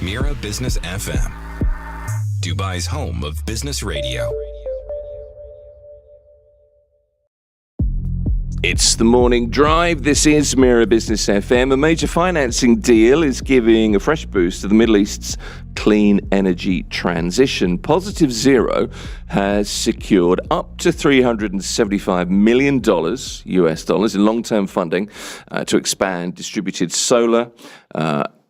Mira Business FM, Dubai's home of business radio. It's the morning drive. This is Mira Business FM. A major financing deal is giving a fresh boost to the Middle East's clean energy transition. Positive Zero has secured up to $375 million US dollars in long-term funding to expand distributed solar,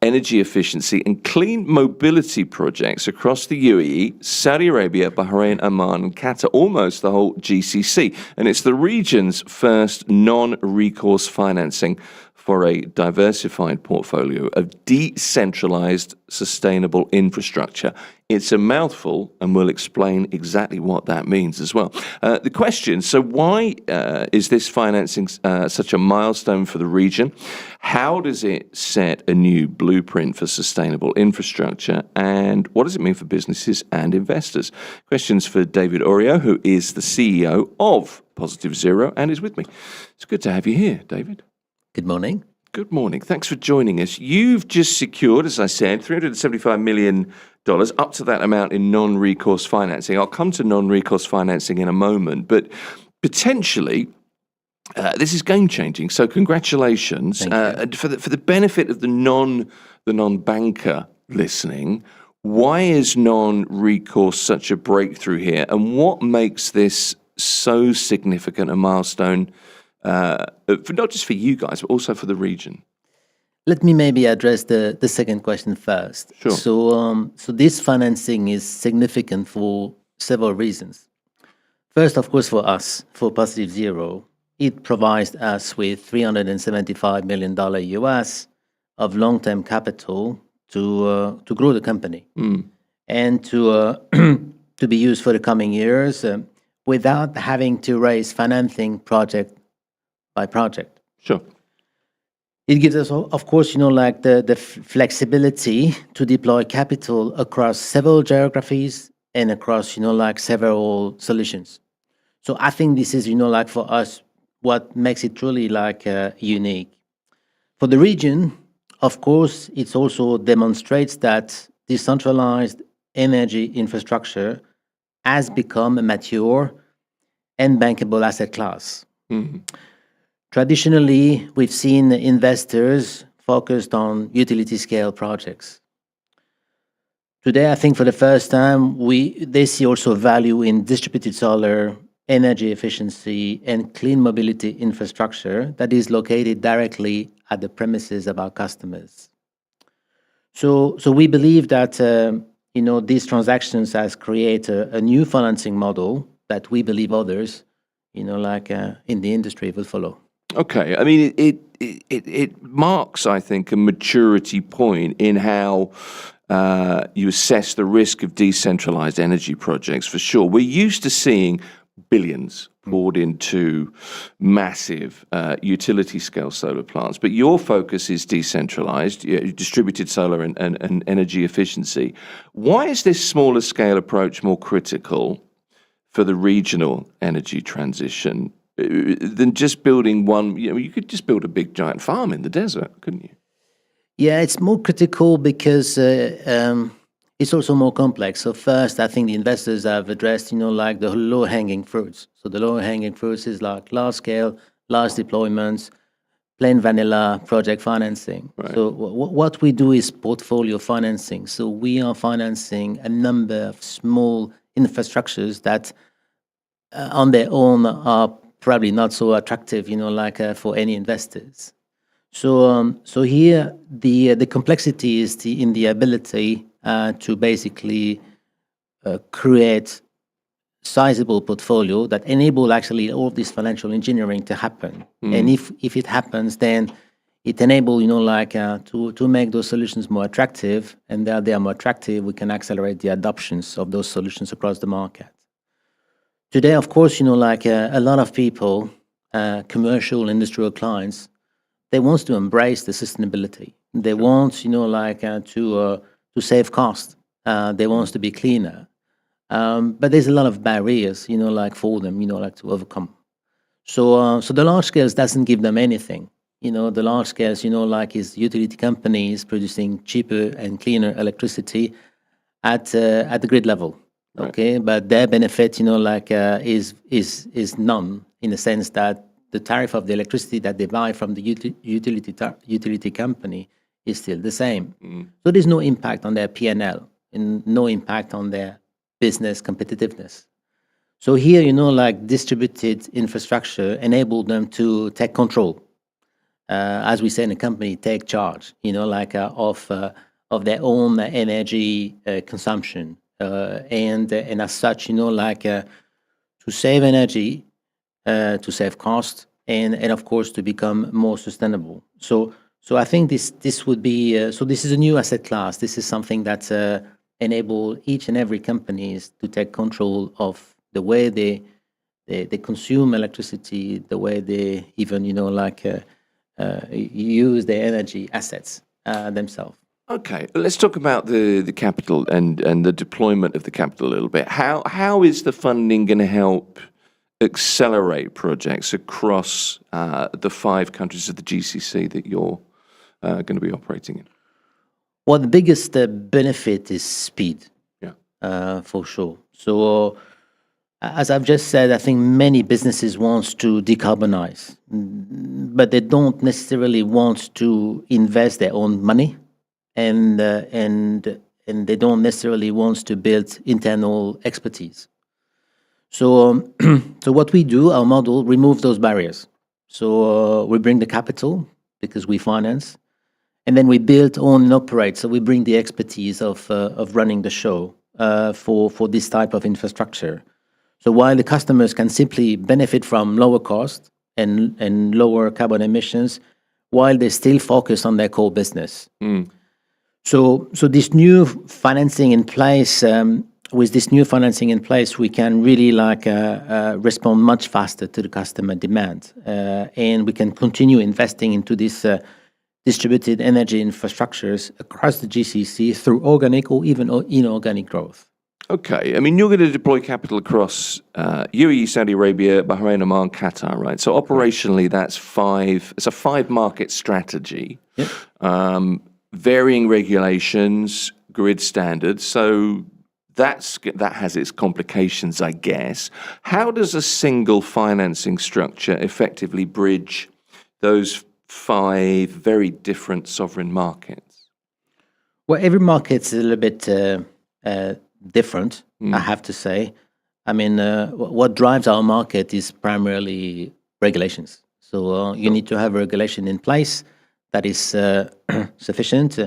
energy efficiency and clean mobility projects across the UAE, Saudi Arabia, Bahrain, Oman and Qatar, almost the whole GCC. And it's the region's first non-recourse financing for a diversified portfolio of decentralized sustainable infrastructure. It's a mouthful, and we'll explain exactly what that means as well. The question, so why is this financing such a milestone for the region? How does it set a new blueprint for sustainable infrastructure? And what does it mean for businesses and investors? Questions for David Orio, who is the CEO of Positive Zero and is with me. It's good to have you here, David. Good morning. Good morning. Thanks for joining us. You've just secured, as I said, $375 million, up to that amount in non-recourse financing. I'll come to non-recourse financing in a moment, but potentially this is game-changing. So congratulations. For the benefit of the non-banker listening, why is non-recourse such a breakthrough here, and what makes this so significant a milestone? For not just for you guys, but also for the region? Let me maybe address the second question first. Sure. So this financing is significant for several reasons. First, of course, for us, for Positive Zero, it provides us with $375 million US of long-term capital to grow the company and to be used for the coming years without having to raise financing project by project. Sure. It gives us, of course, the flexibility to deploy capital across several geographies and across, several solutions. So I think this is, for us, what makes it truly unique. For the region, of course, it also demonstrates that decentralized energy infrastructure has become a mature and bankable asset class. Mm-hmm. Traditionally, we've seen investors focused on utility-scale projects. Today, I think for the first time, they see also value in distributed solar, energy efficiency, and clean mobility infrastructure that is located directly at the premises of our customers. So we believe that these transactions has created a new financing model that we believe others, in the industry will follow. Okay, I mean, it marks, I think, a maturity point in how you assess the risk of decentralized energy projects, for sure. We're used to seeing billions poured into massive utility-scale solar plants, but your focus is decentralized, distributed solar and energy efficiency. Why is this smaller scale approach more critical for the regional energy transition than just building one? You could just build a big giant farm in the desert, couldn't you? Yeah, it's more critical because it's also more complex. So first, I think the investors have addressed, the low-hanging fruits. So the low-hanging fruits is like large-scale, large deployments, plain vanilla project financing. Right. So what we do is portfolio financing. So we are financing a number of small infrastructures that on their own are probably not so attractive, for any investors. So here the complexity is in the ability to basically create sizable portfolio that enable actually all this financial engineering to happen. And if it happens, then it enable to make those solutions more attractive, and that they are more attractive, we can accelerate the adoptions of those solutions across the market. Today, of course, a lot of people, commercial, industrial clients, they want to embrace the sustainability. They want, to save cost. They want to be cleaner. But there's a lot of barriers, for them, to overcome. So the large scales doesn't give them anything. the large scales, like is utility companies producing cheaper and cleaner electricity at the grid level. Right. Okay, but their benefit, is none, in the sense that the tariff of the electricity that they buy from the utility company is still the same. So there's no impact on their P&L and no impact on their business competitiveness. So here, like distributed infrastructure enabled them to take control. As we say in a company, take charge, of their own energy consumption. And as such, to save energy, to save cost, and of course to become more sustainable. So I think this would be so. This is a new asset class. This is something that enable each and every companies to take control of the way they consume electricity, the way they even use their energy assets themselves. Okay, let's talk about the capital and the deployment of the capital a little bit. How is the funding going to help accelerate projects across the 5 countries of the GCC that you're going to be operating in? Well, the biggest benefit is speed. Yeah. For sure. So, as I've just said, I think many businesses want to decarbonize, but they don't necessarily want to invest their own money, and they don't necessarily want to build internal expertise. So, so what we do, our model, remove those barriers. So we bring the capital because we finance, and then we build, own, and operate. So we bring the expertise of running the show for this type of infrastructure. So while the customers can simply benefit from lower cost and lower carbon emissions, while they still focus on their core business. So this new financing in place, with this new financing in place, we can really respond much faster to the customer demand, and we can continue investing into this distributed energy infrastructures across the GCC through organic or even inorganic growth. Okay, I mean, you're going to deploy capital across UAE, Saudi Arabia, Bahrain, Oman, Qatar, right? So operationally, it's a 5-market strategy. Yep. Varying regulations, grid standards. So that has its complications, I guess. How does a single financing structure effectively bridge those 5 very different sovereign markets? Well, every market's a little bit different, I have to say. I mean, what drives our market is primarily regulations. So you need to have a regulation in place that is sufficient,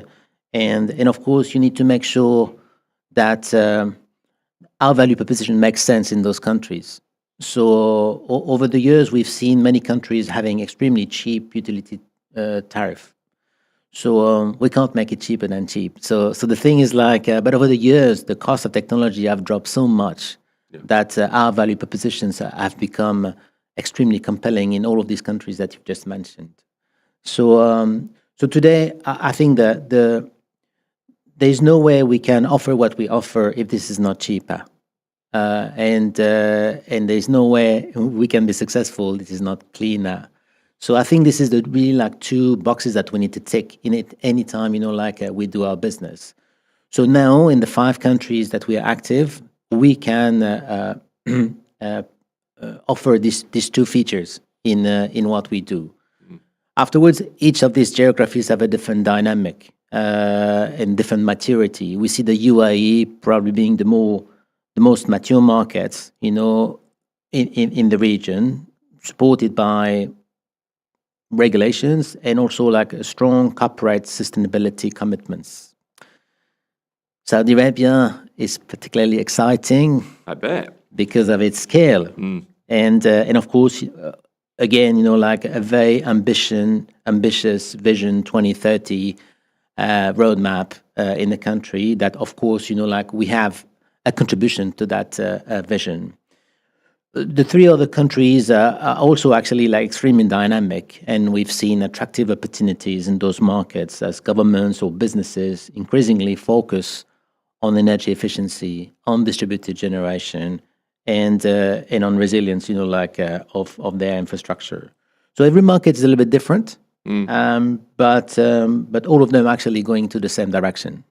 and of course you need to make sure that our value proposition makes sense in those countries. So over the years, we've seen many countries having extremely cheap utility tariff. So we can't make it cheaper than cheap. So the thing is but over the years, the cost of technology have dropped so much that our value propositions have become extremely compelling in all of these countries that you've just mentioned. So today, I think that there's no way we can offer what we offer if this is not cheaper, and there's no way we can be successful if it is not cleaner. So I think this is really 2 boxes that we need to tick in it anytime, we do our business. So now in the 5 countries that we are active, we can offer these 2 features in what we do. Afterwards, each of these geographies have a different dynamic and different maturity. We see the UAE probably being the most mature market, in the region, supported by regulations and also a strong corporate sustainability commitments. Saudi Arabia is particularly exciting, I bet, because of its scale, and of course, again, a very ambitious Vision 2030 roadmap in the country. That, of course, we have a contribution to that vision. The 3 other countries are also actually extremely dynamic, and we've seen attractive opportunities in those markets as governments or businesses increasingly focus on energy efficiency, on distributed generation, and on resilience, of their infrastructure. So every market is a little bit different, but all of them actually going to the same direction.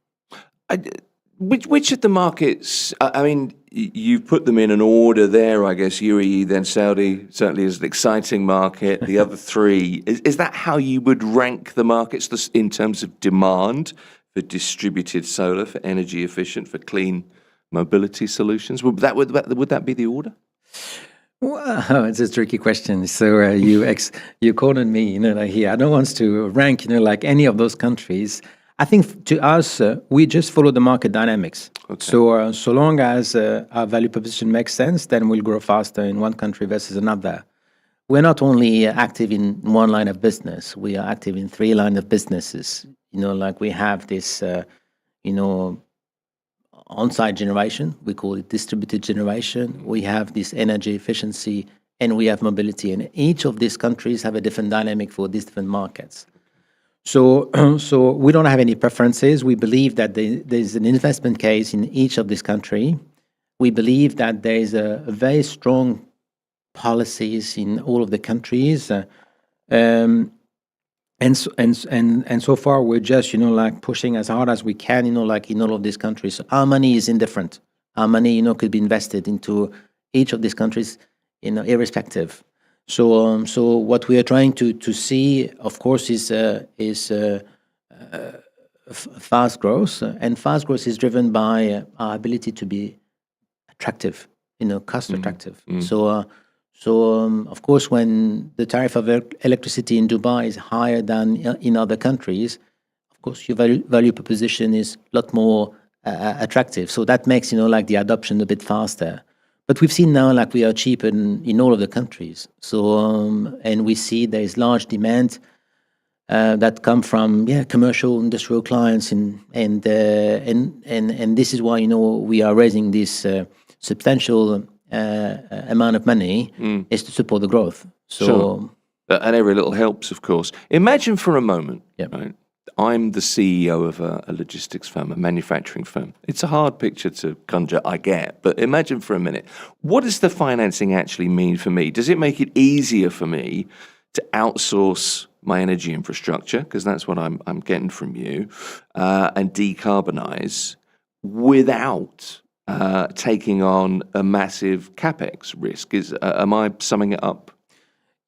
Which of the markets? I mean, you put them in an order there. I guess UAE, then Saudi, certainly is an exciting market. The other three, is that how you would rank the markets in terms of demand for distributed solar, for energy efficient, for clean mobility solutions? Would that be the order? Well, it's a tricky question. So you cornered me, like here. I don't want to rank, like any of those countries. I think to us, we just follow the market dynamics. Okay. So long as our value proposition makes sense, then we'll grow faster in one country versus another. We're not only active in one line of business, we are active in 3 lines of businesses. Like we have this, on-site generation, we call it distributed generation. We have this energy efficiency, and we have mobility. And each of these countries have a different dynamic for these different markets. So we don't have any preferences. We believe that there's an investment case in each of these countries. We believe that there is a very strong policies in all of the countries, and so far we're just like pushing as hard as we can, like in all of these countries. So our money is indifferent. Our money, could be invested into each of these countries, irrespective. So what we are trying to see, of course, is fast growth, and fast growth is driven by our ability to be attractive, cost attractive. So of course, when the tariff of electricity in Dubai is higher than in other countries, of course, your value proposition is a lot more attractive. So that makes like the adoption a bit faster. But we've seen now, like we are cheaper in all of the countries. So and we see there is large demand that come from commercial industrial clients, and this is why we are raising this substantial amount of money is to support the growth. So sure. And every little helps, of course. Imagine for a moment, right? I'm the CEO of a logistics firm, a manufacturing firm. It's a hard picture to conjure, I get, but imagine for a minute. What does the financing actually mean for me? Does it make it easier for me to outsource my energy infrastructure, because that's what I'm getting from you, and decarbonize without taking on a massive capex risk? Am I summing it up?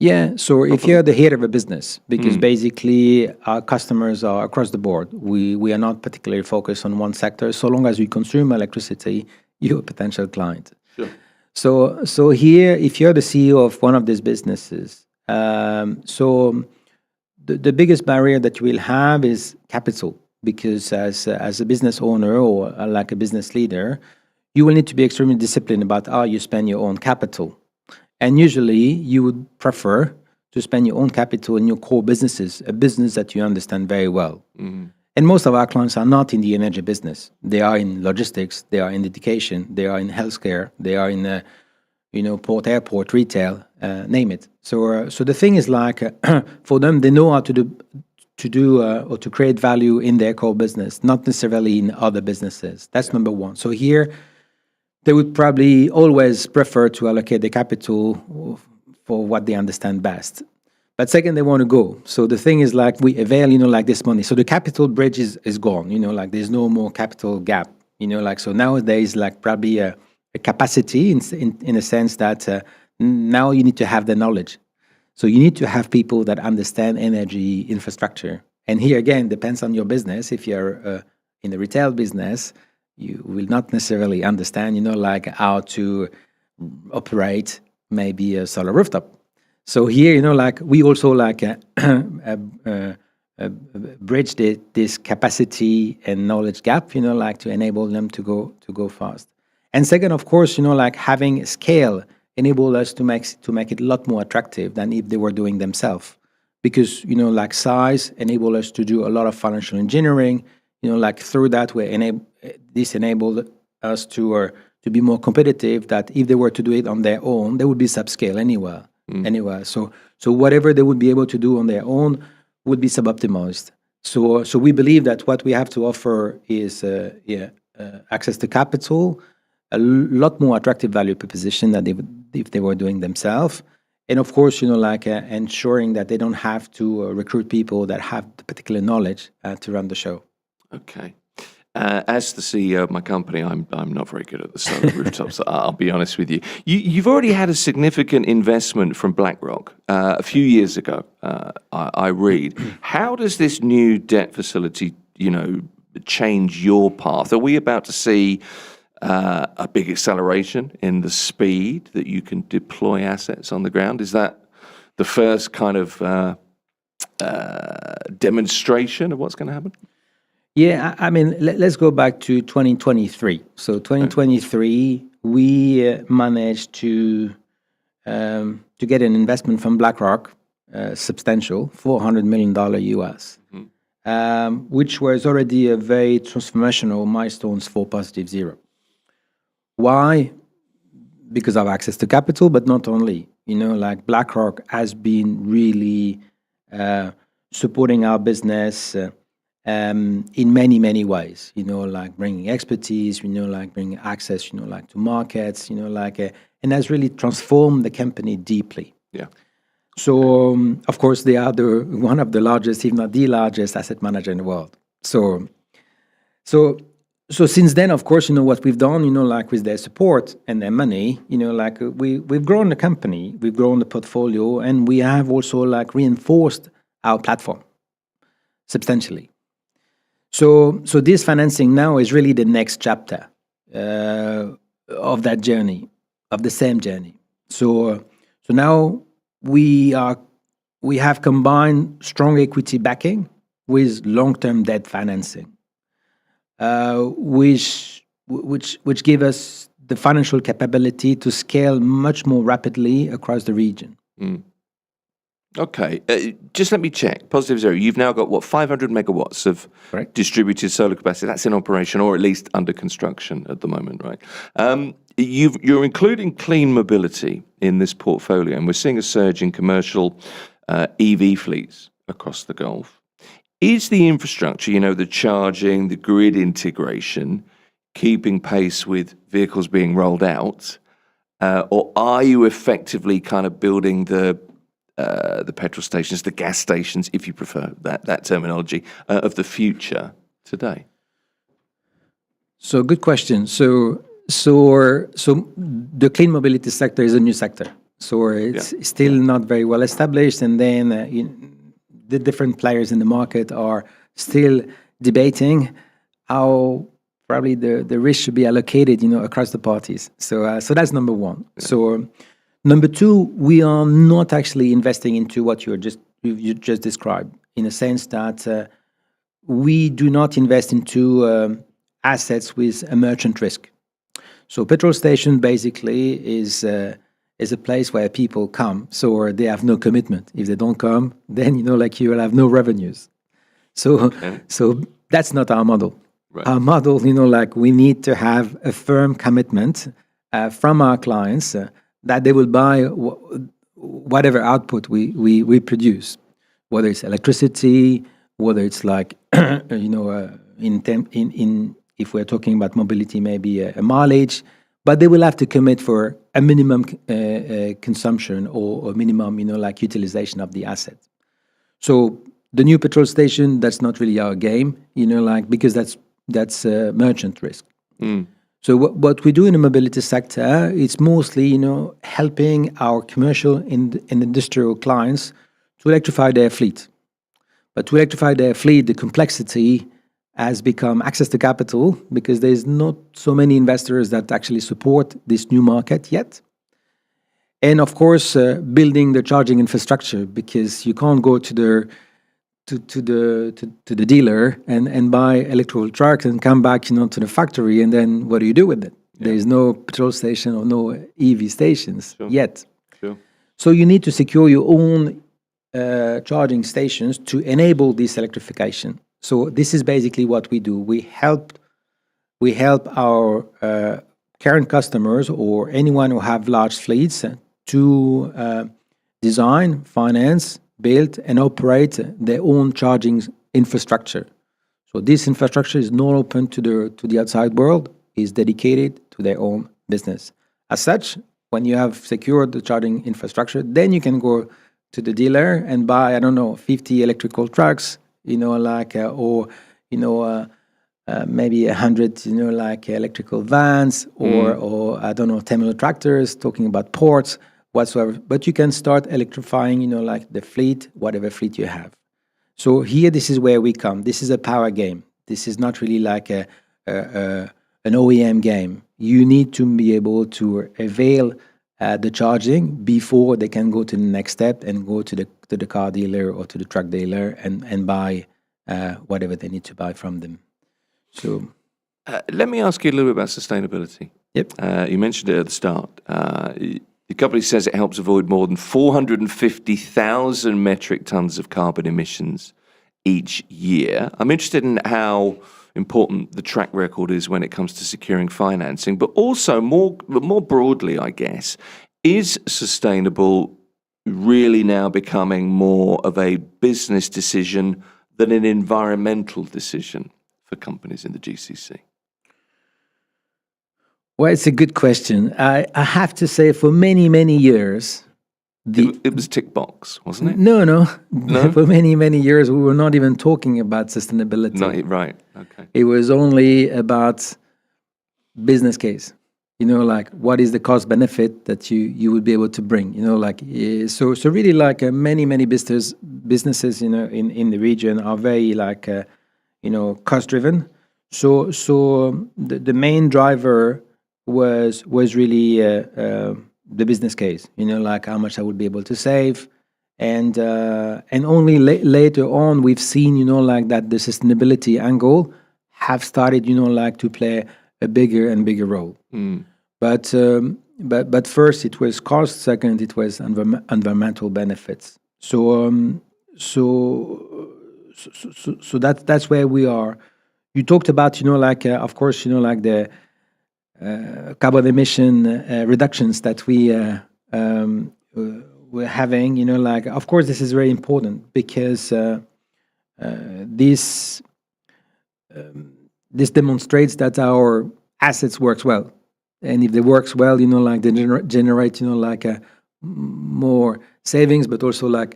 Yeah, so if you're the head of a business, because basically our customers are across the board, we are not particularly focused on one sector. So long as you consume electricity, you're a potential client. Sure. So here, if you're the CEO of one of these businesses, so the biggest barrier that you will have is capital, because as a business owner or like a business leader, you will need to be extremely disciplined about how you spend your own capital. And usually you would prefer to spend your own capital in your core businesses, a business that you understand very well. And most of our clients are not in the energy business. They are in logistics, they are in education, they are in healthcare, they are in port, airport, retail, name it. So the thing is like for them, they know how to do or to create value in their core business, not necessarily in other businesses. That's number one. So here, they would probably always prefer to allocate the capital for what they understand best. But second, they want to go. So the thing is like we avail, like this money. So the capital bridge is gone, like there's no more capital gap, like so nowadays like probably a capacity in a sense that now you need to have the knowledge. So you need to have people that understand energy infrastructure. And here again, depends on your business. If you're in the retail business, you will not necessarily understand, like how to operate maybe a solar rooftop. So here, like we also like bridge this capacity and knowledge gap, like to enable them to go fast. And second, of course, like having scale enable us to make it a lot more attractive than if they were doing themselves, because like size enable us to do a lot of financial engineering. Like through that this enabled us to be more competitive. That if they were to do it on their own, they would be subscale anywhere. So whatever they would be able to do on their own would be suboptimized. So we believe that what we have to offer is access to capital, a lot more attractive value proposition than if they were doing themselves, And of course, ensuring that they don't have to recruit people that have the particular knowledge to run the show. Okay. As the CEO of my company, I'm not very good at the solar rooftops. I'll be honest with you. You've already had a significant investment from BlackRock a few years ago. I read. How does this new debt facility, change your path? Are we about to see a big acceleration in the speed that you can deploy assets on the ground? Is that the first kind of demonstration of what's going to happen? Yeah, I mean, let's go back to 2023. So 2023, we managed to get an investment from BlackRock, substantial, $400 million US, which was already a very transformational milestones for Positive Zero. Why? Because of access to capital, but not only. BlackRock has been really supporting our business in many, many ways, bringing expertise, bringing access, to markets, and has really transformed the company deeply. Yeah. So, of course, they are one of the largest, if not the largest asset manager in the world. So since then, of course, what we've done, with their support and their money, we've grown the company, we've grown the portfolio, and we have also reinforced our platform substantially. So this financing now is really the next chapter of that journey, of the same journey. So now we have combined strong equity backing with long-term debt financing, which give us the financial capability to scale much more rapidly across the region. Okay, just let me check. Positive Zero, you've now got, 500 megawatts of Correct. distributed solar capacity. That's in operation, or at least under construction at the moment, right? You're including clean mobility in this portfolio, and we're seeing a surge in commercial EV fleets across the Gulf. Is the infrastructure, the charging, the grid integration, keeping pace with vehicles being rolled out, or are you effectively kind of building the petrol stations, the gas stations, if you prefer that terminology, of the future today? So good question. So the clean mobility sector is a new sector. So it's still not very well established, and then the different players in the market are still debating how probably the risk should be allocated, across the parties. So that's number one. Yeah. So number two, we are not actually investing into what you just described, in a sense that we do not invest into assets with a merchant risk. So petrol station basically is a place where people come, so they have no commitment. If they don't come, then you will have no revenues. So that's not our model. Right. Our model, we need to have a firm commitment from our clients that they will buy whatever output we produce, whether it's electricity, whether it's if we're talking about mobility, maybe a mileage, but they will have to commit for a minimum consumption or minimum, utilization of the asset. So the new petrol station, that's not really our game, because that's merchant risk. So what we do in the mobility sector, it's mostly, helping our commercial and industrial clients to electrify their fleet. But to electrify their fleet, the complexity has become access to capital, because there's not so many investors that actually support this new market yet. And of course, building the charging infrastructure, because you can't go to the dealer and buy electrical trucks and come back, to the factory, and then what do you do with it? Yeah. There's no petrol station or no EV stations yet. Sure. So you need to secure your own charging stations to enable this electrification. So this is basically what we do. We help our current customers or anyone who have large fleets to design, finance, build, and operate their own charging infrastructure. So this infrastructure is not open to the outside world, is dedicated to their own business. As such, When you have secured the charging infrastructure, then you can go to the dealer and buy, I don't know, 50 electrical trucks, maybe 100, electrical vans, or I don't know, terminal tractors, talking about ports, whatsoever. But you can start electrifying, the fleet, whatever fleet you have. So here, this is where we come. This is a power game. This is not really like an OEM game. You need to be able to avail the charging before they can go to the next step and go to the car dealer or to the truck dealer and buy whatever they need to buy from them. So, let me ask you a little bit about sustainability. Yep. You mentioned it at the start. The company says it helps avoid more than 450,000 metric tons of carbon emissions each year. I'm interested in how important the track record is when it comes to securing financing, but also more broadly, I guess, is sustainable really now becoming more of a business decision than an environmental decision for companies in the GCC? Well, it's a good question. I have to say, for many, many years, it was tick box, wasn't it? No. For many, many years, we were not even talking about sustainability. No, right. Okay. It was only about business case. What is the cost benefit that you would be able to bring? So really, many businesses, in the region are very cost driven. So the main driver was really the business case. How much I would be able to save, and only later on we've seen that the sustainability angle have started to play a bigger and bigger role. But first it was cost. Second, it was environmental benefits. So that's where we are. You talked about of course the carbon emission reductions that we're having. Of course this is very important because this demonstrates that our assets works well, and if they works well, they generate more savings, but also they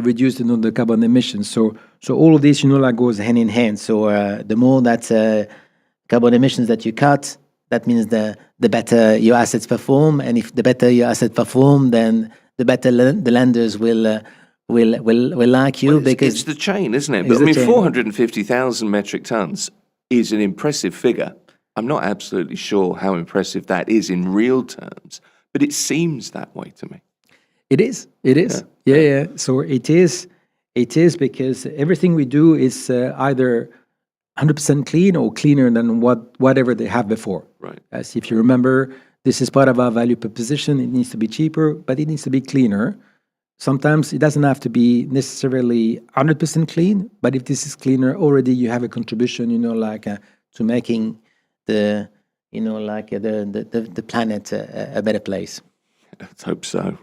reduce the carbon emissions. So all of this goes hand in hand. So the more that carbon emissions that you cut, that means the better your assets perform, and if the better your assets perform, then the better the lenders will like you. Because it's the chain, isn't it? But I mean, 450,000 metric tons is an impressive figure. I'm not absolutely sure how impressive that is in real terms, but it seems that way to me. It is. Yeah. So it is because everything we do is either 100% clean or cleaner than whatever they have before. Right. As if you remember, this is part of our value proposition. It needs to be cheaper, but it needs to be cleaner. Sometimes it doesn't have to be necessarily 100% clean, but if this is cleaner, already you have a contribution, to making the planet a better place. Let's hope so.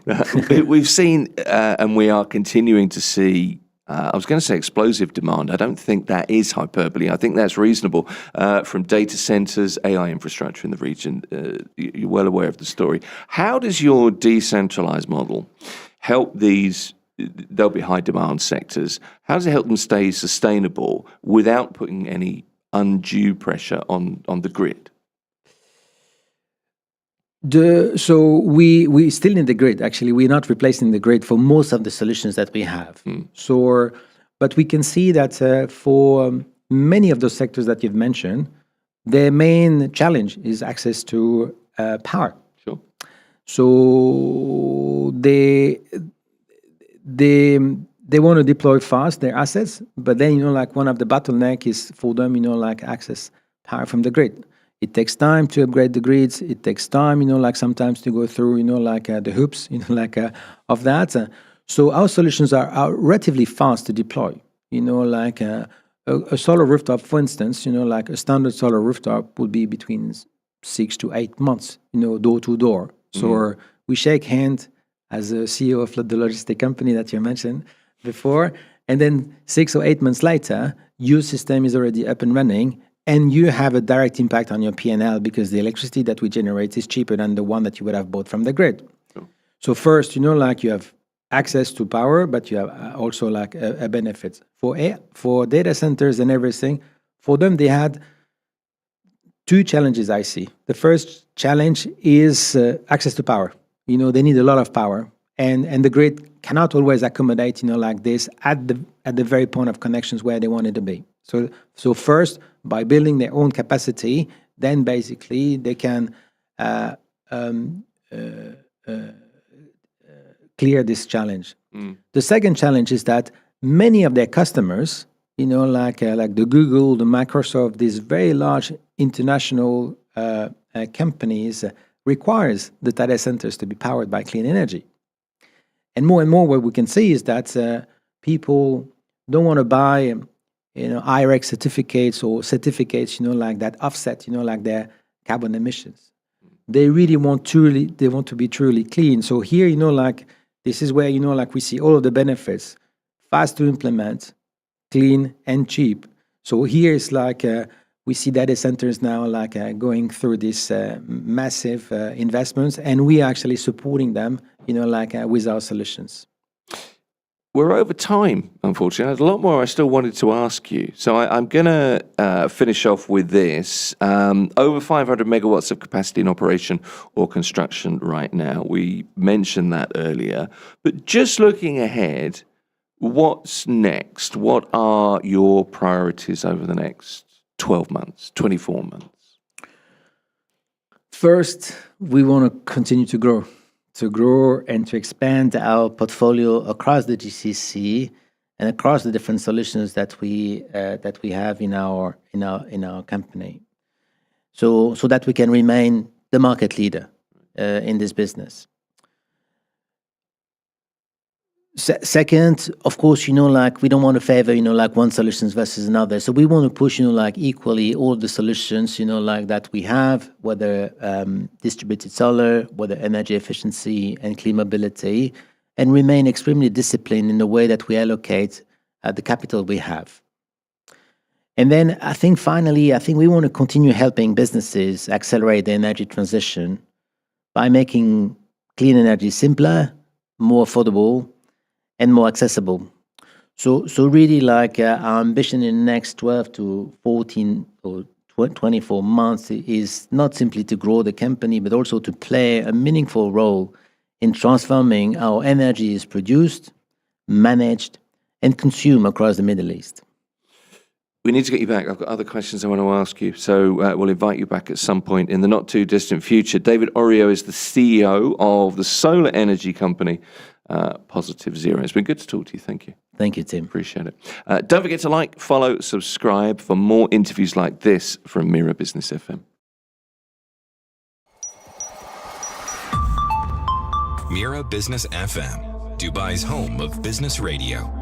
We've seen, and we are continuing to see, I was going to say explosive demand. I don't think that is hyperbole. I think that's reasonable. From data centers, AI infrastructure in the region. You're well aware of the story. How does your decentralized model help these, there'll be high demand sectors, how does it help them stay sustainable without putting any undue pressure on the grid? So we still need the grid. Actually, we're not replacing the grid for most of the solutions that we have. So, but we can see that for many of those sectors that you've mentioned, their main challenge is access to power. Sure. So they want to deploy fast their assets, but then one of the bottleneck is for them access power from the grid. It takes time to upgrade the grids. It takes time, sometimes to go through, the hoops, of that. So our solutions are relatively fast to deploy. A solar rooftop, for instance, a standard solar rooftop would be between 6 to 8 months, door to door. So we shake hands as a CEO of the logistic company that you mentioned before, and then 6 or 8 months later, your system is already up and running, and you have a direct impact on your P&L because the electricity that we generate is cheaper than the one that you would have bought from the grid. Sure. So first, like you have access to power, but you have also like a benefit for data centers and everything. For them, they had two challenges I see. The first challenge is access to power. They need a lot of power, and the grid cannot always accommodate, like this at the very point of connections where they want it to be. So first, by building their own capacity, then basically they can clear this challenge. The second challenge is that many of their customers, like the Google, the Microsoft, these very large international companies, requires the data centers to be powered by clean energy. And more what we can see is that people don't want to buy IREX certificates or certificates, like that offset, like their carbon emissions. They really want to be truly clean. So here, like this is where, like we see all of the benefits, fast to implement, clean and cheap. So here is like we see data centers now like going through this massive investments, and we are actually supporting them, with our solutions. We're over time, unfortunately. There's a lot more I still wanted to ask you. So I'm going to finish off with this. Over 500 megawatts of capacity in operation or construction right now. We mentioned that earlier. But just looking ahead, what's next? What are your priorities over the next 12 months, 24 months? First, we want to continue to grow and to expand our portfolio across the GCC and across the different solutions that we have in our company, so that we can remain the market leader in this business. Second, of course, like we don't want to favor, like one solutions versus another. So we want to push, like equally all the solutions, like that we have, whether distributed solar, whether energy efficiency and clean mobility, and remain extremely disciplined in the way that we allocate the capital we have. And then I think finally, we want to continue helping businesses accelerate the energy transition by making clean energy simpler, more affordable, and more accessible. So really like our ambition in the next 12 to 14 or 24 months is not simply to grow the company, but also to play a meaningful role in transforming how energy is produced, managed, and consumed across the Middle East. We need to get you back. I've got other questions I want to ask you. So we'll invite you back at some point in the not too distant future. David Orio is the CEO of the solar energy company, Positive Zero. It's been good to talk to you. Thank you. Thank you, Tim. Appreciate it. Don't forget to like, follow, subscribe for more interviews like this from Mira Business FM. Mira Business FM, Dubai's home of business radio.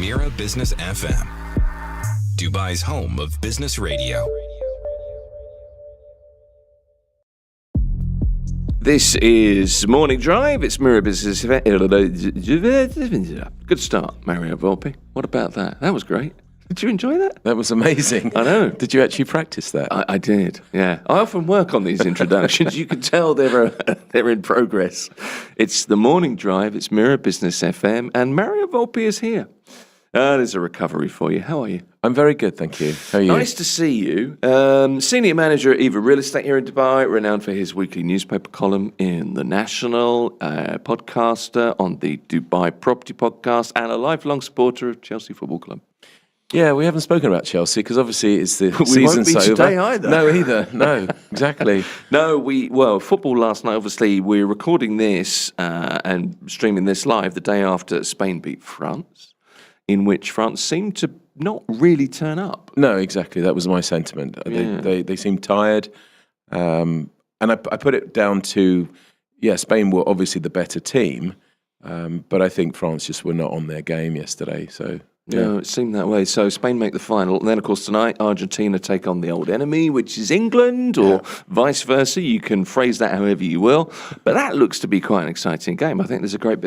Mira Business FM, Dubai's home of business radio. This is Morning Drive. It's Mira Business FM. Good start, Mario Volpe. What about that? That was great. Did you enjoy that? That was amazing. I know. Did you actually practice that? I did, yeah. I often work on these introductions. You can tell they're in progress. It's the Morning Drive. It's Mira Business FM. And Mario Volpe is here. There's a recovery for you. How are you? I'm very good, thank you. How are you? Nice to see you. Senior manager at Eva Real Estate here in Dubai, renowned for his weekly newspaper column in The National, podcaster on the Dubai Property Podcast, and a lifelong supporter of Chelsea Football Club. Yeah, we haven't spoken about Chelsea because obviously it's the We season's won't be over. today either. No, exactly. Football last night, obviously, we're recording this and streaming this live the day after Spain beat France, in which France seemed to not really turn up. No, exactly. That was my sentiment. Yeah. They seemed tired. And I put it down to, Spain were obviously the better team, but I think France just were not on their game yesterday. So. No, it seemed that way. So Spain make the final. And then, of course, tonight, Argentina take on the old enemy, which is England, or vice versa. You can phrase that however you will. But that looks to be quite an exciting game. I think there's a great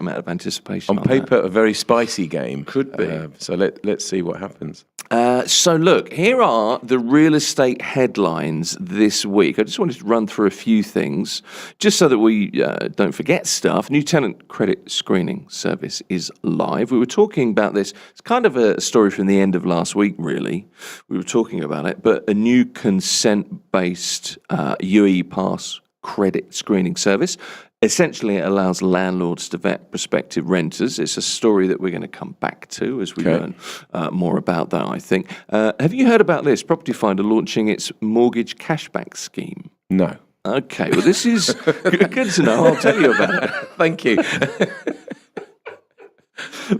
amount of anticipation. On paper, a very spicy game. Could be. So let's see what happens. So look, here are the real estate headlines this week. I just wanted to run through a few things, just so that we don't forget stuff. New tenant credit screening service is live. We were talking about this. It's kind of a story from the end of last week, really. We were talking about it, but a new consent-based UAE Pass credit screening service. Essentially, it allows landlords to vet prospective renters. It's a story that we're going to come back to as we learn more about that, I think. Have you heard about this? Property Finder launching its mortgage cashback scheme. No. Okay, well, this is good to know. I'll tell you about it. Thank you.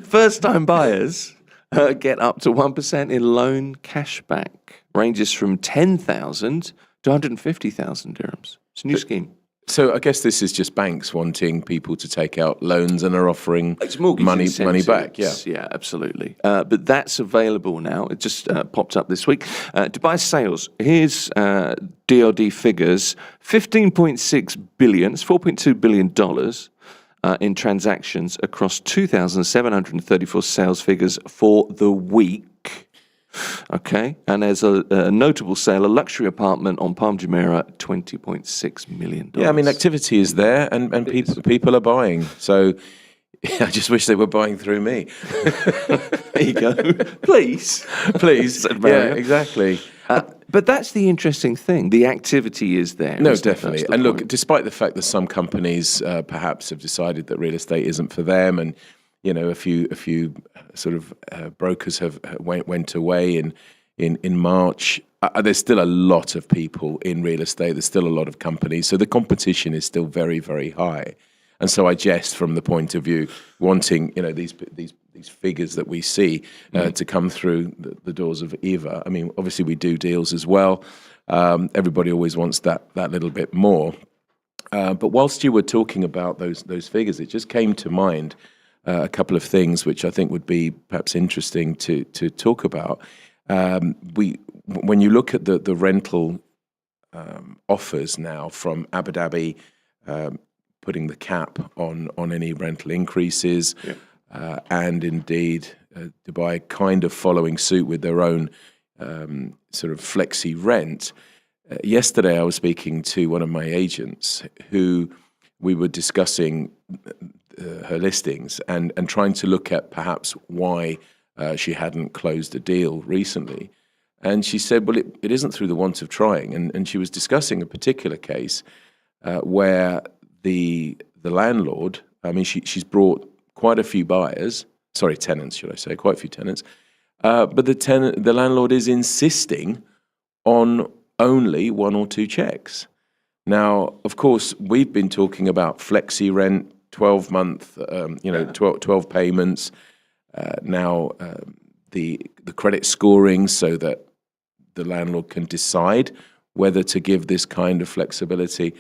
First-time buyers get up to 1% in loan cashback. Ranges from 10,000 to 150,000 dirhams. It's a new scheme. So I guess this is just banks wanting people to take out loans and are offering money back. Yeah, absolutely. But that's available now. It just popped up this week. Dubai sales. Here's DRD figures: 15.6 billion. It's $4.2 billion in transactions across 2,734 sales figures for the week. Okay, and there's a notable sale, a luxury apartment on Palm Jumeirah, $20.6 million. Yeah, I mean, activity is there and people are buying. So I just wish they were buying through me. There you go. Please. Yeah, exactly. But that's the interesting thing. The activity is there. No, definitely. And look, despite the fact that some companies perhaps have decided that real estate isn't for them, and a few sort of brokers have went away in March. There's still a lot of people in real estate. There's still a lot of companies. So the competition is still very, very high. And so I jest from the point of view wanting these figures that we see to come through the doors of Eva. I mean, obviously we do deals as well. Everybody always wants that little bit more. But whilst you were talking about those figures, it just came to mind a couple of things which I think would be perhaps interesting to talk about. When you look at the rental offers now from Abu Dhabi, putting the cap on any rental increases, and indeed Dubai kind of following suit with their own sort of flexi rent. Yesterday I was speaking to one of my agents who we were discussing her listings and trying to look at perhaps why she hadn't closed a deal recently. And she said, well, it isn't through the want of trying. And she was discussing a particular case where the landlord, I mean, she's brought quite a few tenants, should I say, quite a few tenants. But the landlord is insisting on only 1 or 2 checks. Now, of course, we've been talking about flexi rent, 12-month, 12 payments. Now, the credit scoring so that the landlord can decide whether to give this kind of flexibility.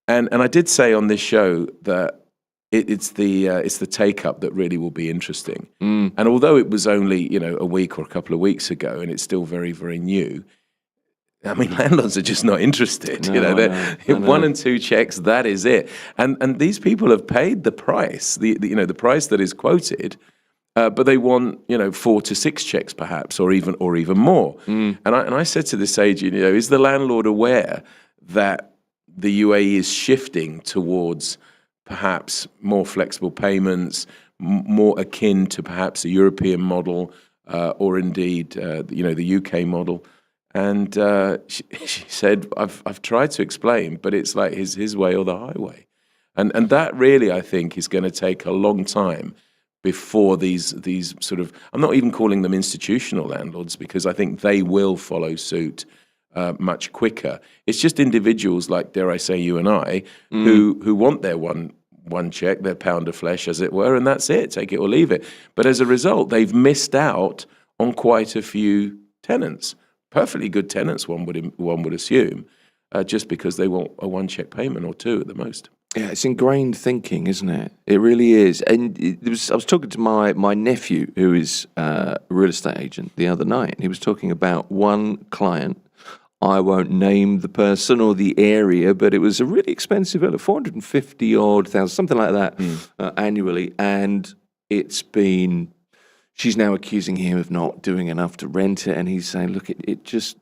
And I did say on this show that it's the take up that really will be interesting. And although it was only a week or a couple of weeks ago, and it's still very, very new, I mean, landlords are just not interested. They're 1 and 2 checks. That is it. And these people have paid the price, the price that is quoted, but they want 4 to 6 checks perhaps, or even more. And I said to this agent, is the landlord aware that the UAE is shifting towards perhaps more flexible payments, more akin to perhaps a European model, or indeed the UK model? And she said, I've tried to explain, but it's like his way or the highway. And that really, I think, is going to take a long time before these sort of, I'm not even calling them institutional landlords, because I think they will follow suit much quicker. It's just individuals like, dare I say, you and I, who want their one check, their pound of flesh, as it were, and that's it, take it or leave it. But as a result, they've missed out on quite a few tenants. Perfectly good tenants, one would assume, just because they want a 1 check payment or 2 at the most. Yeah, it's ingrained thinking, isn't it? It really is. And I was talking to my nephew, who is a real estate agent, the other night, and he was talking about one client. I won't name the person or the area, but it was a really expensive villa, 450,000, something like that, annually. And she's now accusing him of not doing enough to rent it, and he's saying, look, it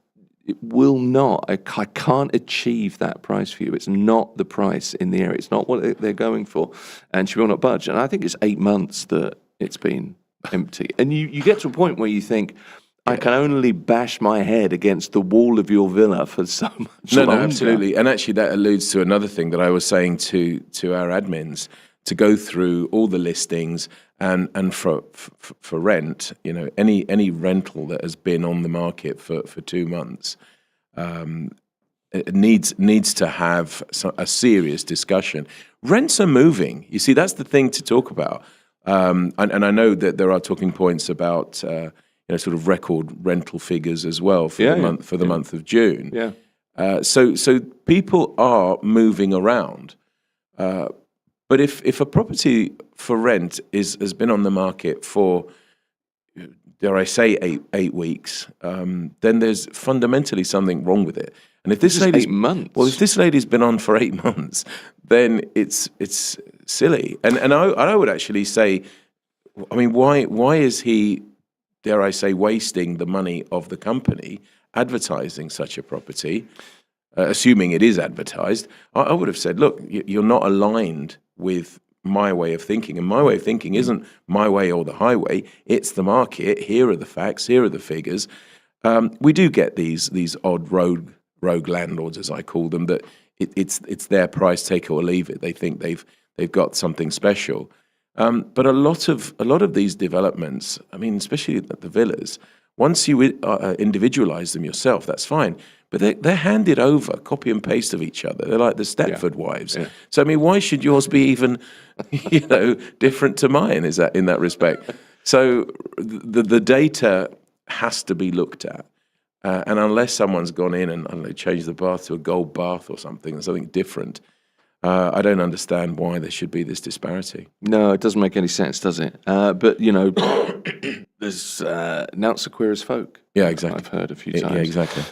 will not, I can't achieve that price for you. It's not the price in the area. It's not what they're going for. And she will not budge. And I think it's 8 months that it's been empty. And you get to a point where you think, I can only bash my head against the wall of your villa for so much longer. No, absolutely. And actually that alludes to another thing that I was saying to our admins, to go through all the listings and for rent, any rental that has been on the market for 2 months, it needs to have a serious discussion. Rents are moving. You see, that's the thing to talk about. And I know that there are talking points about sort of record rental figures as well for the month of June. Yeah. So people are moving around. But if a property for rent has been on the market for, dare I say, eight weeks, then there's fundamentally something wrong with it. And if this lady's 8 months, well, if this lady's been on for 8 months, then it's silly. And I would actually say, I mean, why is he, dare I say, wasting the money of the company advertising such a property, assuming it is advertised? I would have said, look, you're not aligned with my way of thinking, and my way of thinking isn't my way or the highway. It's the market. Here are the facts. Here are the figures. We do get these odd rogue landlords, as I call them, that it's their price, take it or leave it. They think they've got something special. But a lot of these developments, I mean, especially the villas, once you individualize them yourself, that's fine. But they're handed over, copy and paste of each other. They're like the Stepford wives. Yeah. So I mean, why should yours be even, different to mine? Is that in that respect? So the data has to be looked at, and unless someone's gone in and changed the bath to a gold bath or something different, I don't understand why there should be this disparity. No, it doesn't make any sense, does it? But there's Nouts are queer as folk. Yeah, exactly. I've heard a few times. Yeah, exactly.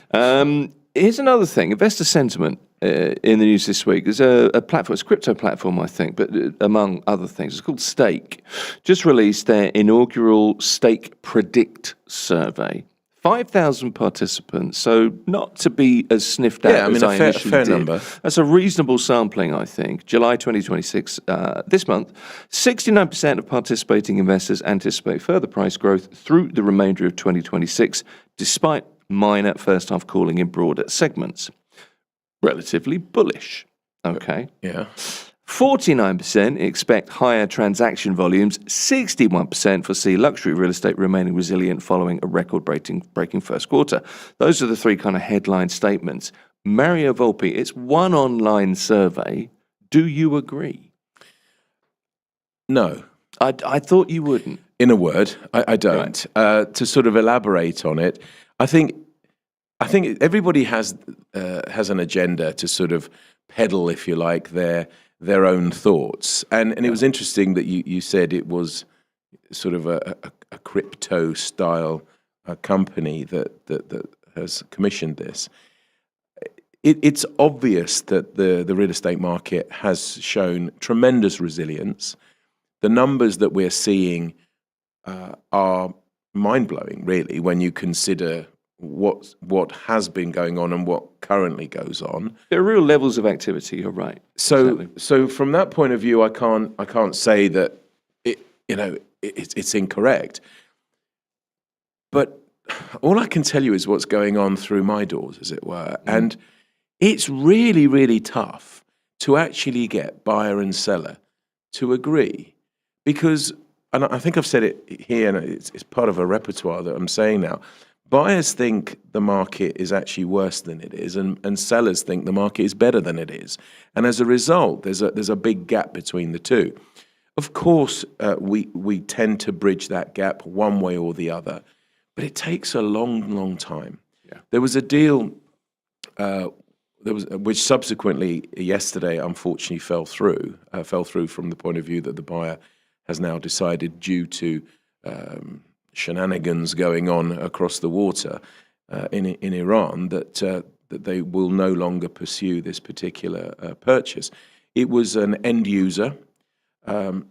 Here's another thing: investor sentiment in the news this week. There's a platform, it's a crypto platform, I think, but among other things, it's called Stake. Just released their inaugural Stake Predict survey. 5,000 participants, so not to be as sniffed at as I initially fair did. Number. That's a reasonable sampling, I think. July 2026, this month, 69% of participating investors anticipate further price growth through the remainder of 2026, despite minor first-half cooling in broader segments. Relatively bullish, okay? Yeah. 49% expect higher transaction volumes. 61% foresee luxury real estate remaining resilient following a record-breaking first quarter. Those are the three kind of headline statements. Mario Volpi, it's one online survey. Do you agree? No. I thought you wouldn't. In a word, I don't. Right. To sort of elaborate on it, I think everybody has an agenda to sort of peddle, if you like, their their own thoughts. And it was interesting that you said it was sort of a crypto style company that has commissioned this. It's obvious that the real estate market has shown tremendous resilience. The numbers that we're seeing are mind-blowing, really, when you consider what has been going on and what currently goes on. There are real levels of activity. You're right. So, Exactly. so from that point of view, I can't say that it's incorrect. But all I can tell you is what's going on through my doors, as it were, and it's really, really tough to actually get buyer and seller to agree, because, and I think I've said it here, and it's part of a repertoire that I'm saying now. Buyers think the market is actually worse than it is, and sellers think the market is better than it is. And as a result, there's a big gap between the two. Of course, we tend to bridge that gap one way or the other, but it takes a long, long time. Yeah. There was a deal which subsequently yesterday unfortunately fell through from the point of view that the buyer has now decided, due to shenanigans going on across the water in Iran, that they will no longer pursue this particular purchase. It was an end user, and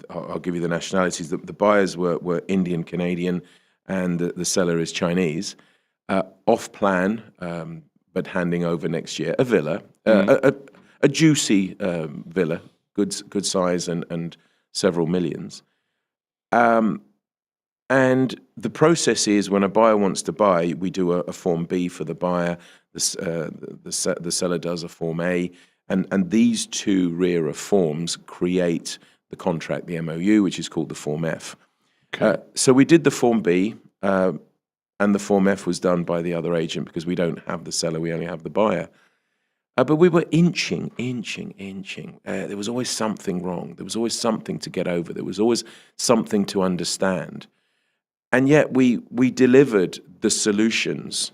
I'll give you the nationalities. The buyers were Indian, Canadian, and the seller is Chinese. Off plan, but handing over next year, a villa, a juicy villa, good size, and several millions. And the process is, when a buyer wants to buy, we do a Form B for the buyer. The seller does a Form A, and these two RERA forms create the contract, the MOU, which is called the Form F. Okay. So we did the Form B, and the Form F was done by the other agent, because we don't have the seller, we only have the buyer. But we were inching. There was always something wrong. There was always something to get over. There was always something to understand. And yet we delivered the solutions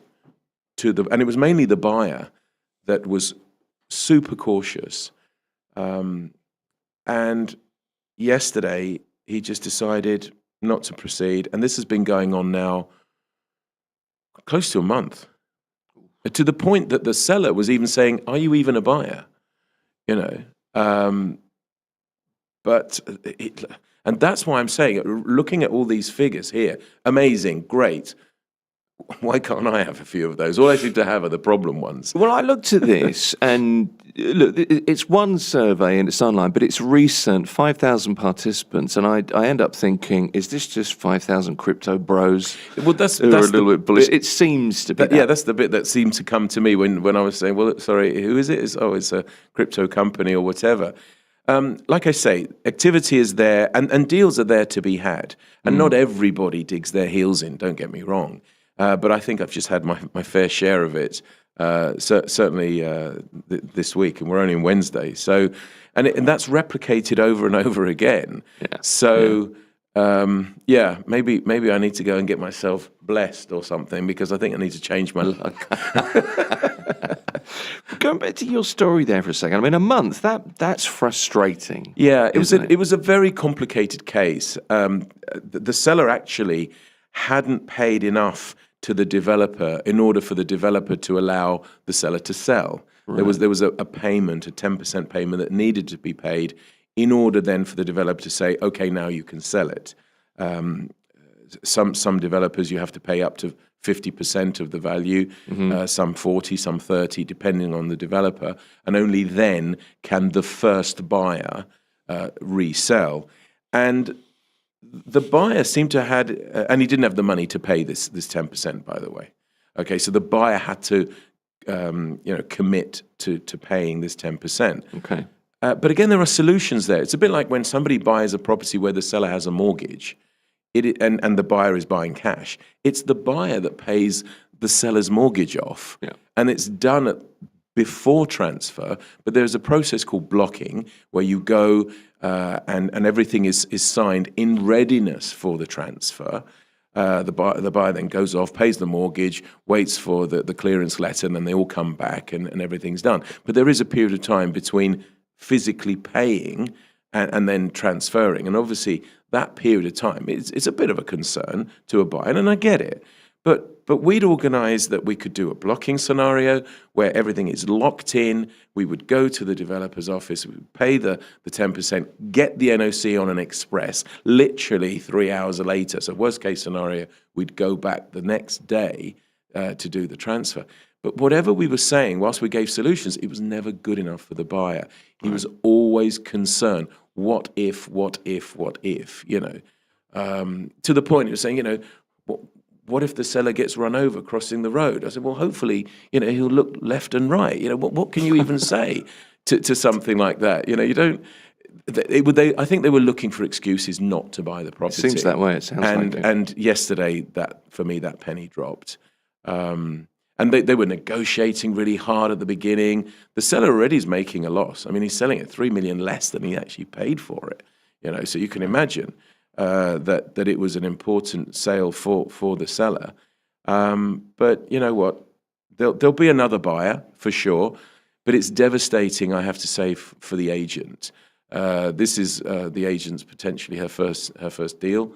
to and it was mainly the buyer that was super cautious. And yesterday, he just decided not to proceed. And this has been going on now close to a month, to the point that the seller was even saying, "Are you even a buyer?" And that's why I'm saying, looking at all these figures here, amazing, great. Why can't I have a few of those? All I seem to have are the problem ones. Well, I looked at this, and look, it's one survey and it's online, but it's recent, 5,000 participants, and I end up thinking, is this just 5,000 crypto bros? Well, that's a little bit bullish. It seems to be. Yeah, that's the bit that seemed to come to me when I was saying, well, sorry, who is it? It's a crypto company or whatever. Like I say, activity is there, and deals are there to be had, and not everybody digs their heels in. Don't get me wrong. But I think I've just had my fair share of it, certainly this week, and we're only on Wednesday. So, and that's replicated over and over again. Yeah. So, maybe I need to go and get myself blessed or something, because I think I need to change my luck. Going back to your story there for a second, I mean, a month, that's frustrating. Yeah, it was a very complicated case. The seller actually hadn't paid enough to the developer in order for the developer to allow the seller to sell. Right. There was a payment, a 10% payment that needed to be paid in order then for the developer to say, okay, now you can sell it. Some developers, you have to pay up to 50% of the value, some 40, some 30, depending on the developer, and only then can the first buyer resell. And the buyer seemed to have, and he didn't have the money to pay this 10%, by the way. Okay, so the buyer had to, commit to paying this 10%. Okay. But again, there are solutions there. It's a bit like when somebody buys a property where the seller has a mortgage, and the buyer is buying cash. It's the buyer that pays the seller's mortgage off, and it's done before transfer. But there's a process called blocking, where you go and everything is signed in readiness for the transfer. The buyer then goes off, pays the mortgage, waits for the clearance letter, and then they all come back and everything's done. But there is a period of time between physically paying and then transferring. And obviously that period of time, it's a bit of a concern to a buyer, and I get it. But we'd organised that we could do a blocking scenario where everything is locked in. We would go to the developer's office, we would pay the 10%, get the NOC on an express, literally 3 hours later. So worst case scenario, we'd go back the next day to do the transfer. But whatever we were saying, whilst we gave solutions, it was never good enough for the buyer. He was always concerned, what if, you know, to the point he was saying, you know, what if the seller gets run over crossing the road? I said, well, hopefully, you know, he'll look left and right. You know, what can you even say to something like that? You know, you don't. I think they were looking for excuses not to buy the property. It seems that way. It sounds like it. And yesterday, for me, that penny dropped. And they were negotiating really hard at the beginning. The seller already is making a loss. I mean, he's selling it 3 million less than he actually paid for it. You know, so you can imagine that it was an important sale for the seller. But you know what? There'll be another buyer for sure. But it's devastating, I have to say, for the agent. This is the agent's potentially her first deal.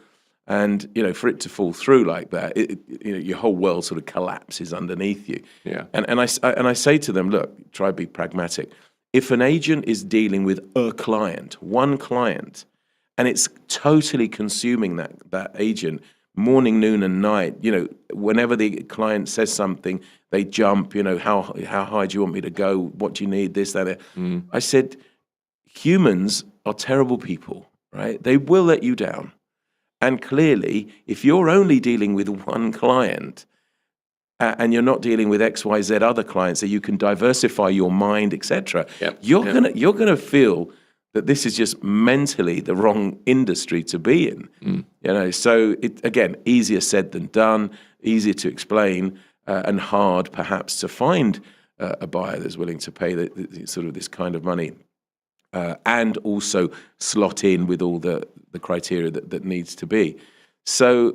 And, you know, for it to fall through like that, you know, your whole world sort of collapses underneath you. Yeah. And I say to them, look, try to be pragmatic. If an agent is dealing with a client, one client, and it's totally consuming that agent morning, noon, and night, you know, whenever the client says something, they jump, you know, how high do you want me to go? What do you need? This, that. I said, humans are terrible people, right? They will let you down. And clearly, if you're only dealing with one client and you're not dealing with X, Y, Z other clients, so you can diversify your mind, etc., you're gonna feel that this is just mentally the wrong industry to be in. You know, so again, easier said than done, easier to explain, and hard perhaps to find a buyer that's willing to pay sort of this kind of money. And also slot in with all the criteria that needs to be. So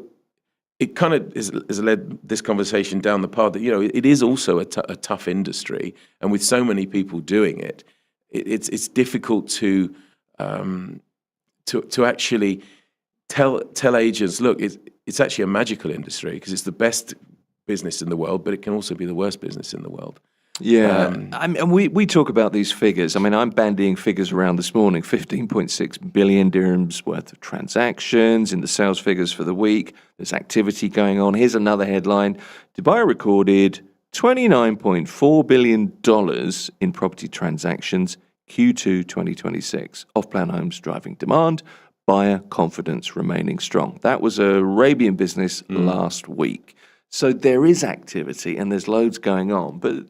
it kind of has led this conversation down the path that, you know, it is also a tough industry, and with so many people doing it, it's difficult to actually tell agents, look, it's actually a magical industry because it's the best business in the world, but it can also be the worst business in the world. Yeah, and we talk about these figures. I mean, I'm bandying figures around this morning, 15.6 billion dirhams worth of transactions in the sales figures for the week. There's activity going on. Here's another headline. Dubai recorded $29.4 billion in property transactions, Q2 2026. Off-plan homes driving demand, buyer confidence remaining strong. That was a Arabian business last week. So there is activity and there's loads going on, but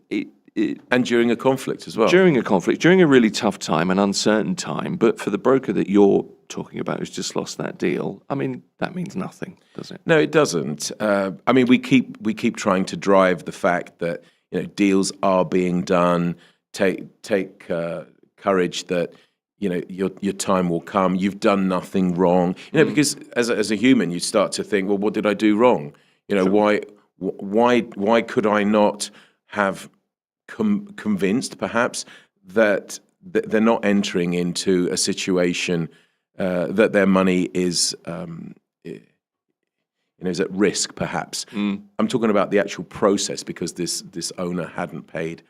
and during a conflict as well. During a conflict, during a really tough time, an uncertain time. But for the broker that you're talking about who's just lost that deal, I mean, that means nothing, does it? No, it doesn't. I mean, we keep trying to drive the fact that, you know, deals are being done. Take courage that, you know, your time will come. You've done nothing wrong. You know, because as a human, you start to think, well, what did I do wrong? You know, why could I not have convinced, perhaps, that they're not entering into a situation that their money is, you know, is at risk, perhaps. I'm talking about the actual process because this owner hadn't paid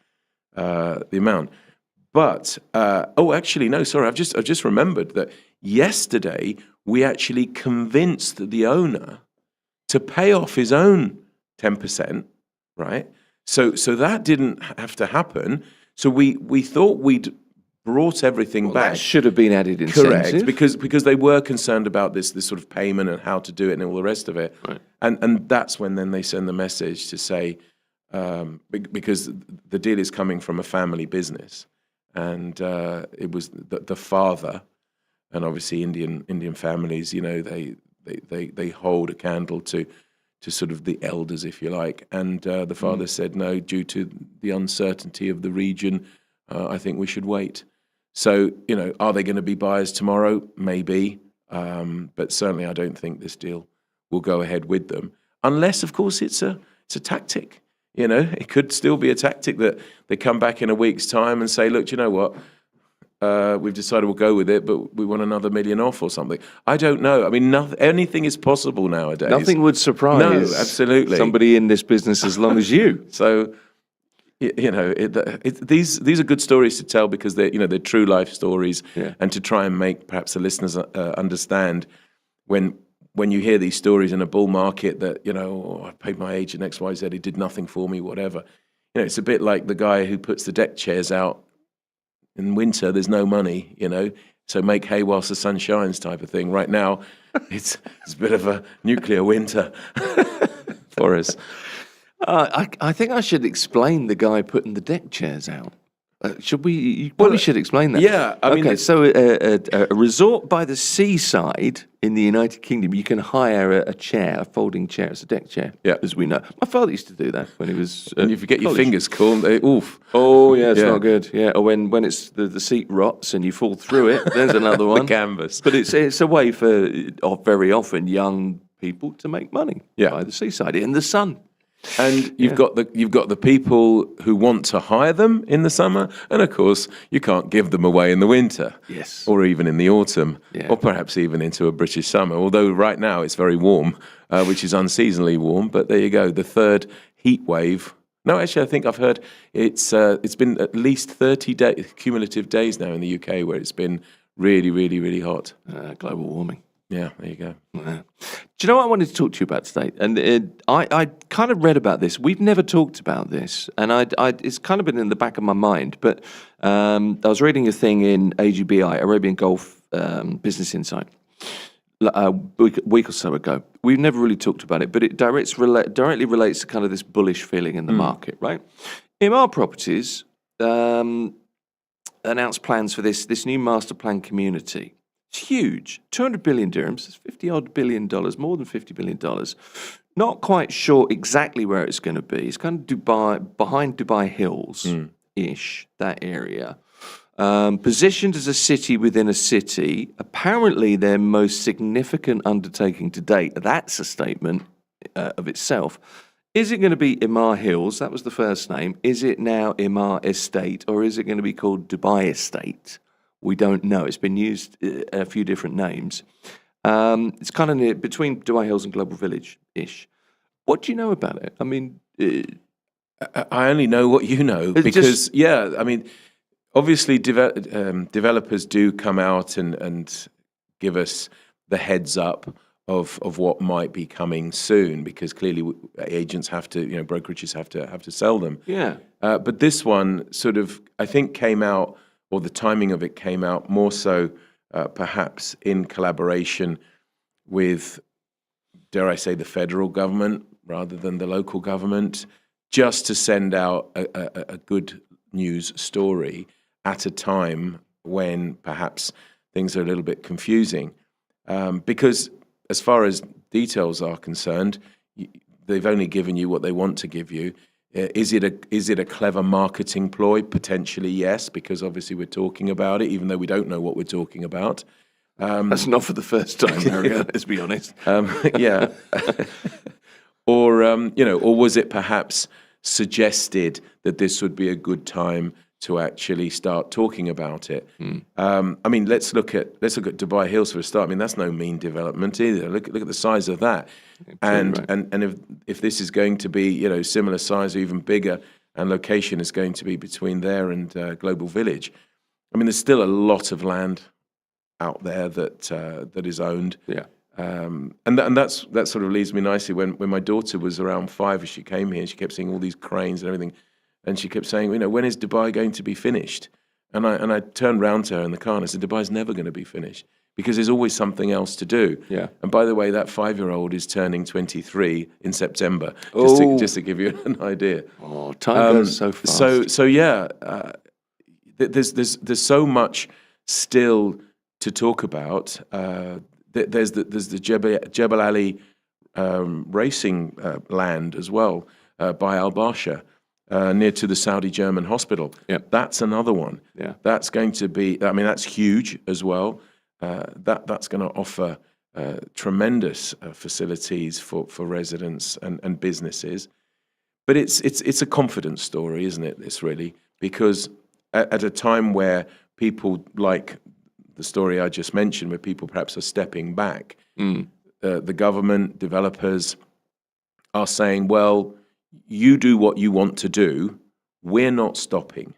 the amount. But actually, no, sorry, I've just remembered that yesterday we actually convinced the owner to pay off his own 10%, right? So that didn't have to happen. So we thought we'd brought everything back. That should have been added incentive. Correct, because they were concerned about this sort of payment and how to do it and all the rest of it. Right. And that's when then they send the message to say, because the deal is coming from a family business, and it was the father, and obviously Indian families, you know, they hold a candle to sort of the elders, if you like. And the father said, no, due to the uncertainty of the region, I think we should wait. So, you know, are they going to be buyers tomorrow? Maybe. But certainly I don't think this deal will go ahead with them, unless, of course, it's a tactic. You know, it could still be a tactic that they come back in a week's time and say, look, do you know what? We've decided we'll go with it, but we want another $1 million off or something. I don't know. I mean, anything is possible nowadays. Nothing would surprise No, absolutely. somebody in this business as long as you. So, you know, these are good stories to tell because they're true life stories, and to try and make perhaps the listeners understand when you hear these stories in a bull market that, you know, I paid my agent XYZ, he did nothing for me, whatever. You know, it's a bit like the guy who puts the deck chairs out in winter. There's no money, you know, so make hay whilst the sun shines type of thing. Right now, it's a bit of a nuclear winter for us. I think I should explain the guy putting the deck chairs out. Should we? You probably should explain that. Yeah, I mean, so a resort by the seaside in the United Kingdom, you can hire a chair, a folding chair. It's a deck chair, as we know. My father used to do that when he was. And if you get your fingers caught, oof. Oh yeah, it's not good. Yeah, or when it's the seat rots and you fall through it. There's another one. The canvas. But it's a way for very often young people to make money by the seaside in the sun. And you've got the people who want to hire them in the summer, and of course you can't give them away in the winter, or even in the autumn, or perhaps even into a British summer. Although right now it's very warm, which is unseasonably warm. But there you go, the third heat wave. No, actually, I think I've heard it's been at least 30 cumulative days now in the UK where it's been really, really, really hot. Global warming. Yeah, there you go. Yeah. Do you know what I wanted to talk to you about today? And I kind of read about this. We've never talked about this, and it's kind of been in the back of my mind. But I was reading a thing in AGBI, Arabian Gulf Business Insight, a week or so ago. We've never really talked about it, but it directly relates to kind of this bullish feeling in the market, right? Emaar Properties announced plans for this new master plan community. It's huge, 200 billion dirhams, it's 50-odd billion dollars, more than $50 billion. Not quite sure exactly where it's going to be. It's kind of behind Dubai Hills-ish, that area. Positioned as a city within a city, apparently their most significant undertaking to date. That's a statement of itself. Is it going to be Emaar Hills? That was the first name. Is it now Emaar Estate, or is it going to be called Dubai Estate? We don't know. It's been used a few different names. It's kind of near between Dubai Hills and Global Village-ish. What do you know about it? I mean... I only know what you know because, I mean, obviously developers do come out and give us the heads up of what might be coming soon because clearly agents have to, brokerages have to sell them. Yeah. But this one sort of, I think, came out, or the timing of it came out more so perhaps in collaboration with, dare I say, the federal government rather than the local government, just to send out a good news story at a time when perhaps things are a little bit confusing. Because as far as details are concerned, they've only given you what they want to give you. Is it a clever marketing ploy? Potentially, yes, because obviously we're talking about it, even though we don't know what we're talking about. That's not for the first time, Mario, let's be honest. Yeah. Or was it perhaps suggested that this would be a good time to actually start talking about it? I mean, let's look at Dubai Hills for a start. I mean, that's no mean development either. Look at the size of that. And if this is going to be, similar size or even bigger, and location is going to be between there and Global Village, I mean, there's still a lot of land out there that is owned. Yeah. And that sort of leads me nicely when my daughter was around 5 as she came here, she kept seeing all these cranes and everything, and she kept saying, when is Dubai going to be finished? And I turned round to her in the car and I said, Dubai's never going to be finished because there's always something else to do. Yeah. And by the way, that 5-year-old is turning 23 in September, just to give you an idea. Oh, time goes so fast. So yeah, there's so much still to talk about. There's the Jebel Ali racing land as well by Al Barsha, near to the Saudi-German hospital. Yep. That's another one. Yeah. That's going to be, I mean, that's huge as well. That's going to offer tremendous facilities for residents and businesses. But it's a confidence story, isn't it? This really, because at a time where people, like the story I just mentioned, where people perhaps are stepping back, the government, developers are saying, well, you do what you want to do. We're not stopping.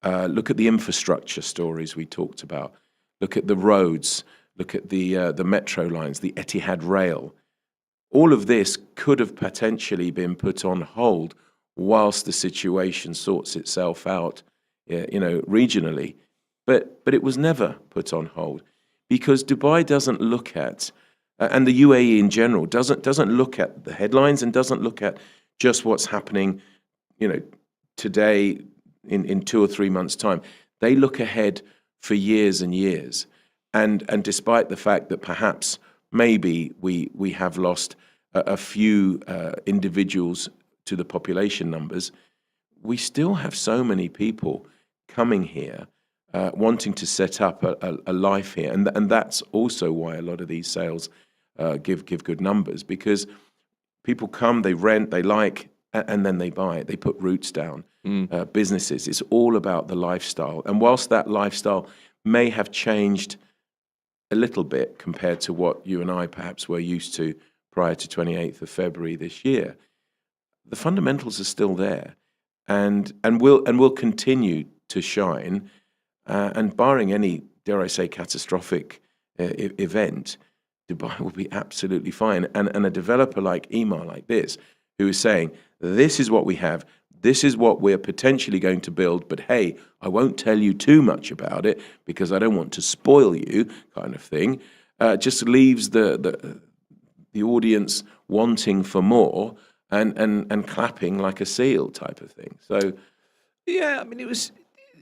Look at the infrastructure stories we talked about. Look at the roads. Look at the metro lines, the Etihad rail. All of this could have potentially been put on hold whilst the situation sorts itself out, regionally. But it was never put on hold, because Dubai doesn't look at, and the UAE in general doesn't look at the headlines and doesn't look at just what's happening, today in 2 or 3 months' time. They look ahead for years and years, and despite the fact that perhaps maybe we have lost a few individuals to the population numbers, we still have so many people coming here, wanting to set up a life here, and that's also why a lot of these sales give good numbers, because people come, they rent, they like, and then they buy it. They put roots down. Businesses, it's all about the lifestyle, and whilst that lifestyle may have changed a little bit compared to what you and I perhaps were used to prior to 28th of February this year, the fundamentals are still there, and will continue to shine, and barring any, dare I say, catastrophic event, Dubai will be absolutely fine. And a developer like Ema, like this, who is saying, this is what we have, this is what we're potentially going to build, but hey, I won't tell you too much about it because I don't want to spoil you, kind of thing, just leaves the audience wanting for more and clapping like a seal, type of thing. So, yeah, I mean, it was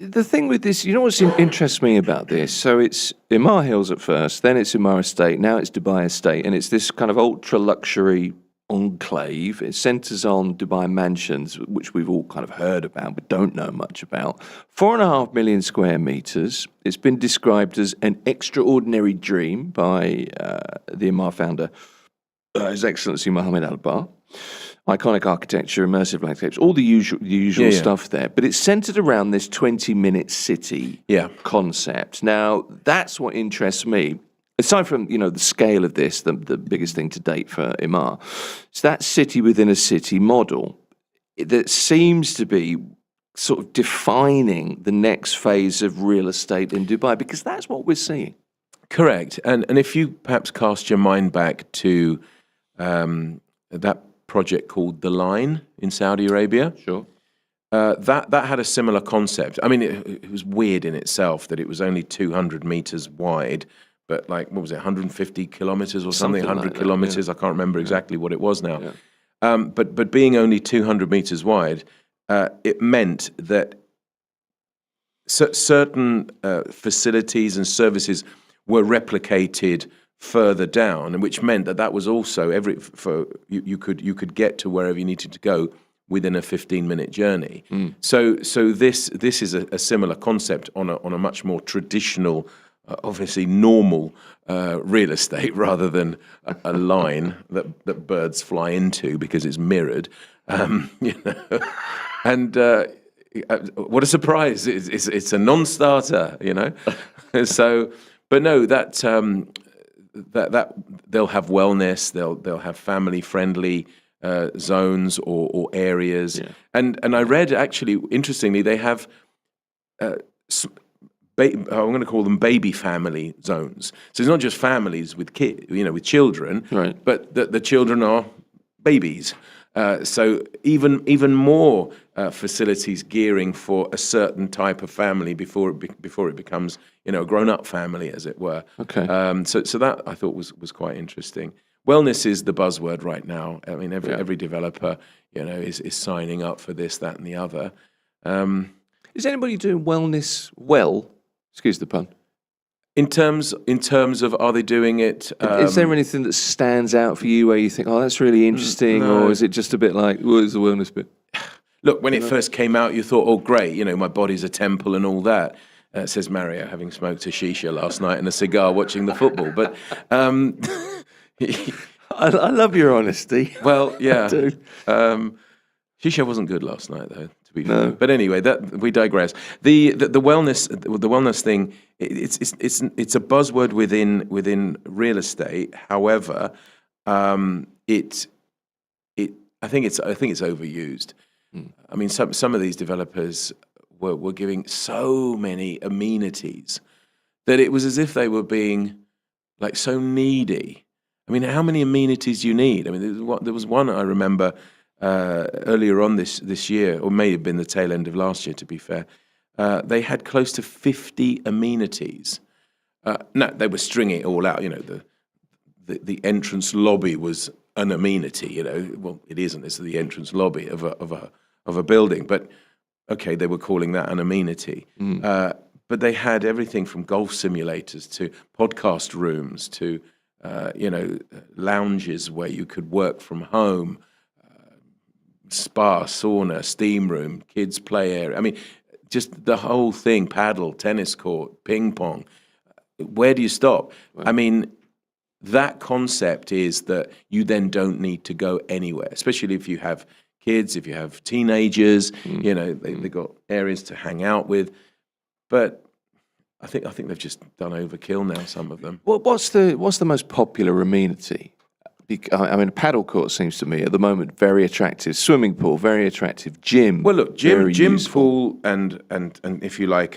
the thing with this. You know what's interests me about this? So it's Ema Hills at first, then it's Ema Estate, now it's Dubai Estate, and it's this kind of ultra luxury enclave. It centres on Dubai Mansions, which we've all kind of heard about but don't know much about. 4.5 million square metres. It's been described as an extraordinary dream by the Ema founder, His Excellency Mohammed Al-Bar. Iconic architecture, immersive landscapes, all the usual stuff there. But it's centred around this 20-minute city concept. Now, that's what interests me. Aside from, the scale of this, the biggest thing to date for Ema, it's that city within a city model that seems to be sort of defining the next phase of real estate in Dubai, because that's what we're seeing. correct. And if you perhaps cast your mind back to that project called The Line in Saudi Arabia. Sure. That had a similar concept. I mean, it was weird in itself that it was only 200 meters wide, but like, what was it, 150 kilometers or something 100 like kilometers. I can't remember exactly what it was now. Yeah. But being only 200 meters wide, it meant that certain facilities and services were replicated further down, and which meant that was also you could get to wherever you needed to go within a 15-minute journey. So this is a similar concept on a much more traditional, obviously normal real estate, rather than a line that birds fly into because it's mirrored. And what a surprise! It's a non-starter, So, but no, that they'll have wellness, they'll have family-friendly zones or areas, and I read, actually, interestingly, they have I'm going to call them baby family zones. So it's not just families with with children, right, but the children are babies. So even more facilities gearing for a certain type of family before it becomes a grown-up family, as it were. Okay. So that I thought was quite interesting. Wellness is the buzzword right now. I mean, every developer is signing up for this, that, and the other. Is anybody doing wellness well? Excuse the pun. In terms of, are they doing it? Is there anything that stands out for you where you think, oh, that's really interesting, or is it just a bit like, what is the wellness bit? Look, when it first came out, you thought, oh, great, my body's a temple and all that. Says Mario, having smoked a shisha last night and a cigar watching the football. But I love your honesty. Well, yeah. I do. Shisha wasn't good last night, though. To be fair, but anyway, that we digress. The wellness thing. It's a buzzword within real estate. However, I think it's overused. I mean, some of these developers were giving so many amenities that it was as if they were being like so needy. I mean, how many amenities do you need? I mean, there was one I remember earlier on this year, or may have been the tail end of last year, to be fair. They had close to 50 amenities. No, they were stringing it all out. You know, the entrance lobby was an amenity. You know, well, it isn't. It's the entrance lobby of a building. But okay, they were calling that an amenity. But they had everything from golf simulators to podcast rooms to lounges where you could work from home, spa, sauna, steam room, kids play area. I mean, just the whole thing, paddle, tennis court, ping pong. Where do you stop? I mean, that concept is that you then don't need to go anywhere, especially if you have kids, if you have teenagers, they've got areas to hang out with. But I think they've just done overkill now, some of them. What's the most popular amenity? I mean, a paddle court seems to me at the moment very attractive. Swimming pool, very attractive. Gym. Well, look, gym, useful. pool, and if you like,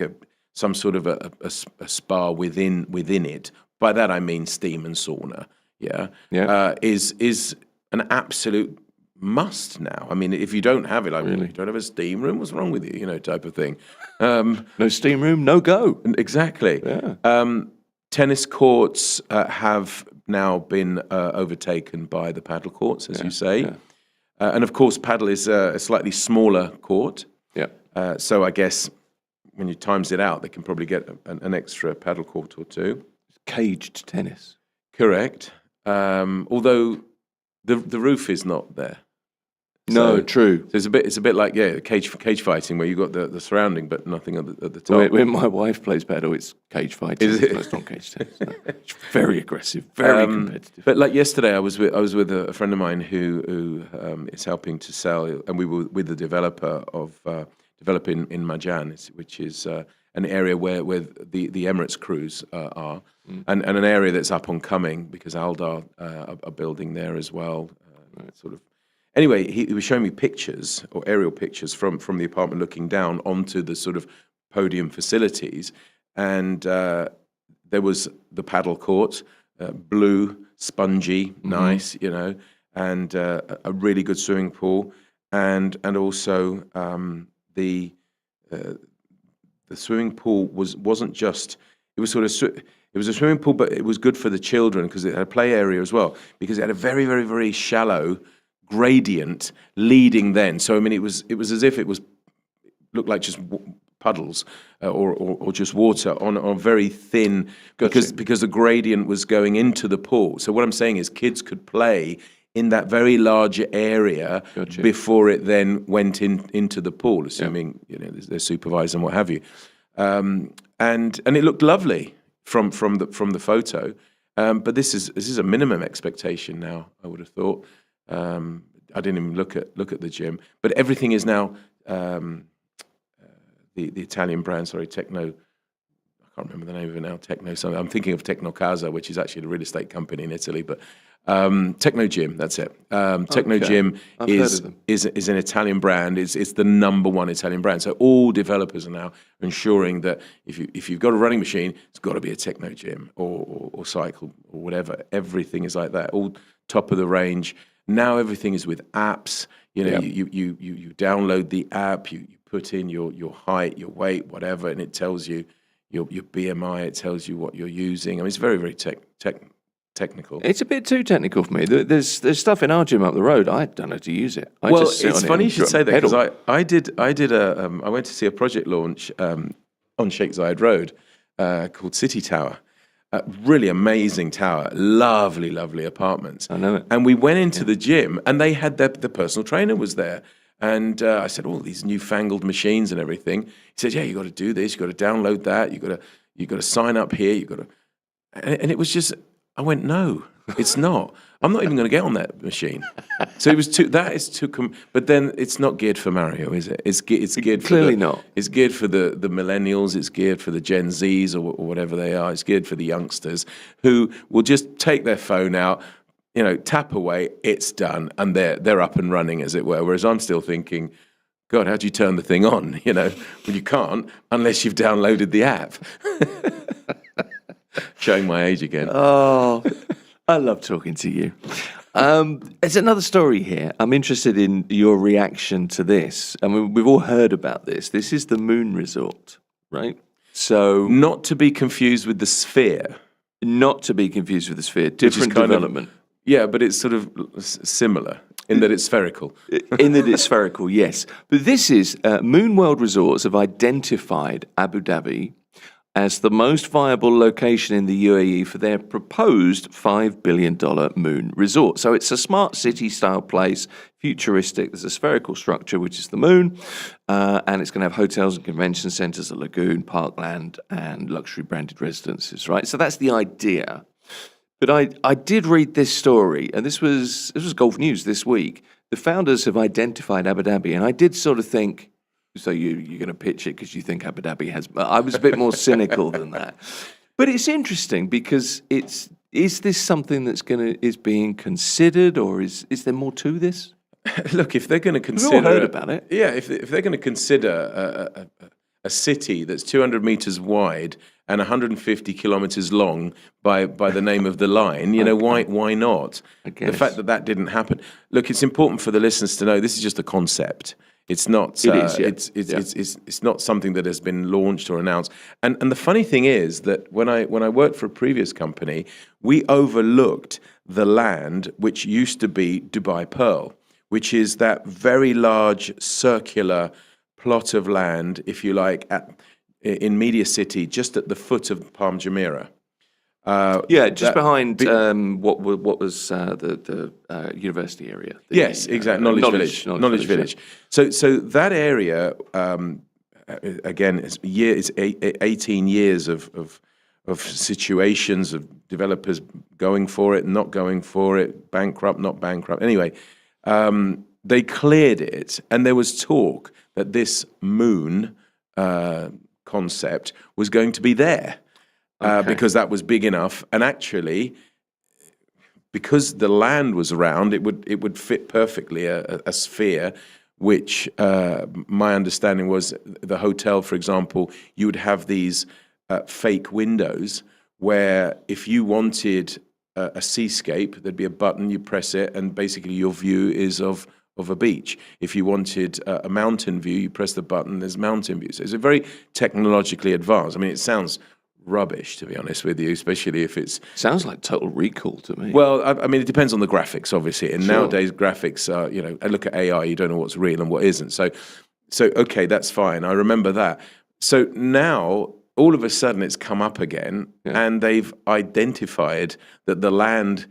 some sort of a spa within it. By that I mean steam and sauna. Yeah. Is an absolute must now. I mean, if you don't have it, you don't have a steam room, what's wrong with you? You know, type of thing. No steam room, no go. Exactly. Yeah. Tennis courts have now been overtaken by the paddle courts, as you say. Yeah. And of course, paddle is a slightly smaller court. Yeah. So I guess when you times it out, they can probably get an extra paddle court or two. Caged tennis. Correct. Although the roof is not there. No, true. So it's a bit like cage fighting where you got the surrounding but nothing at the top. When my wife plays paddle, it's cage fighting. Is it? No, it's not cage tennis. No. It's very aggressive, very competitive. But like yesterday, I was with a friend of mine who is helping to sell, and we were with the developer of developing in Marjan, which is an area where the Emirates crews are, and an area that's up and coming because Aldar are building there as well. Sort of. Anyway, he was showing me pictures or aerial pictures from the apartment looking down onto the sort of podium facilities, and there was the paddle court, blue, spongy, nice, and a really good swimming pool, and also the swimming pool wasn't just, it was sort of it was a swimming pool, but it was good for the children because it had a play area as well, because it had a very, very, very shallow gradient leading then. So I mean, it was as if it looked like just puddles or just water on very thin, because the gradient was going into the pool. So what I'm saying is kids could play in that very large area before it then went into the pool, assuming they're supervised and what have you. And it looked lovely from the photo. But this is a minimum expectation now, I would have thought. I didn't even look at the gym, but everything is now the Italian brand. Sorry, Techno. I can't remember the name of it now. Techno. So I'm thinking of Tecnocasa, which is actually a real estate company in Italy. But Techno Gym, that's it. Techno Gym is an Italian brand. It's the number one Italian brand. So all developers are now ensuring that if you've got a running machine, it's got to be a Techno Gym or cycle or whatever. Everything is like that. All top of the range. Now everything is with apps. You download the app, you put in your height, your weight, whatever, and it tells you your BMI. It tells you what you're using. I mean, it's very, very technical. It's a bit too technical for me. There's stuff in our gym up the road. I don't know how to use it. It's funny you should say that, because I went to see a project launch on Sheikh Zayed Road called City Tower. Really amazing tower, lovely, lovely apartments. I know it. And we went into the gym, and they had the personal trainer was there. And I said, all these newfangled machines and everything. He said, yeah, you got to do this, you got to download that, you got to sign up here, you got to. And it was just, I went, no, it's not. I'm not even going to get on that machine. So it was but then it's not geared for Mario, is it? It's geared for Clearly not. It's geared for the millennials. It's geared for the Gen Zs or whatever they are. It's geared for the youngsters who will just take their phone out, tap away, it's done, and they're up and running, as it were. Whereas I'm still thinking, God, how do you turn the thing on? Well, you can't unless you've downloaded the app. Showing my age again. Oh, I love talking to you. There's another story here. I'm interested in your reaction to this. I mean, we've all heard about this. This is the Moon Resort, right? So, not to be confused with the Sphere. Not to be confused with the Sphere. Different development. Yeah, but it's sort of similar in that it's spherical. In that it's spherical, yes. But this is Moon World Resorts have identified Abu Dhabi as the most viable location in the UAE for their proposed $5 billion moon resort. So it's a smart city-style place, futuristic. There's a spherical structure, which is the moon, and it's going to have hotels and convention centres, a lagoon, parkland, and luxury branded residences, right? So that's the idea. But I did read this story, and this was Gulf News this week. The founders have identified Abu Dhabi, and I did sort of think, so you're going to pitch it because you think Abu Dhabi has... I was a bit more cynical than that. But it's interesting because is this something that's is being considered, or is there more to this? Look, if they're going to consider... We've all heard about it. Yeah, if they're going to consider a city that's 200 meters wide and 150 kilometers long by the name of the line, why not? The fact that didn't happen. Look, it's important for the listeners to know this is just a concept. It's not. It's not something that has been launched or announced. And the funny thing is that when I worked for a previous company, we overlooked the land which used to be Dubai Pearl, which is that very large circular plot of land, if you like, in Media City, just at the foot of Palm Jumeirah. Behind what was the university area. Yes, exactly. Knowledge Village. So that area, again, it's 18 years of situations of developers going for it, not going for it, bankrupt, not bankrupt. Anyway, they cleared it, and there was talk that this moon concept was going to be there. Because that was big enough, and actually, because the land was round, it would fit perfectly a sphere. Which my understanding was the hotel, for example, you would have these fake windows where if you wanted a seascape, there'd be a button, you press it, and basically your view is of a beach. If you wanted a mountain view, you press the button, there's mountain view. So it's a very technologically advanced. I mean, it sounds rubbish, to be honest with you, especially if it's... Sounds like Total Recall to me. Well, I mean, it depends on the graphics, obviously. And nowadays, graphics are, I look at AI, you don't know what's real and what isn't. So okay, that's fine. I remember that. So now, all of a sudden, it's come up again, and they've identified that the land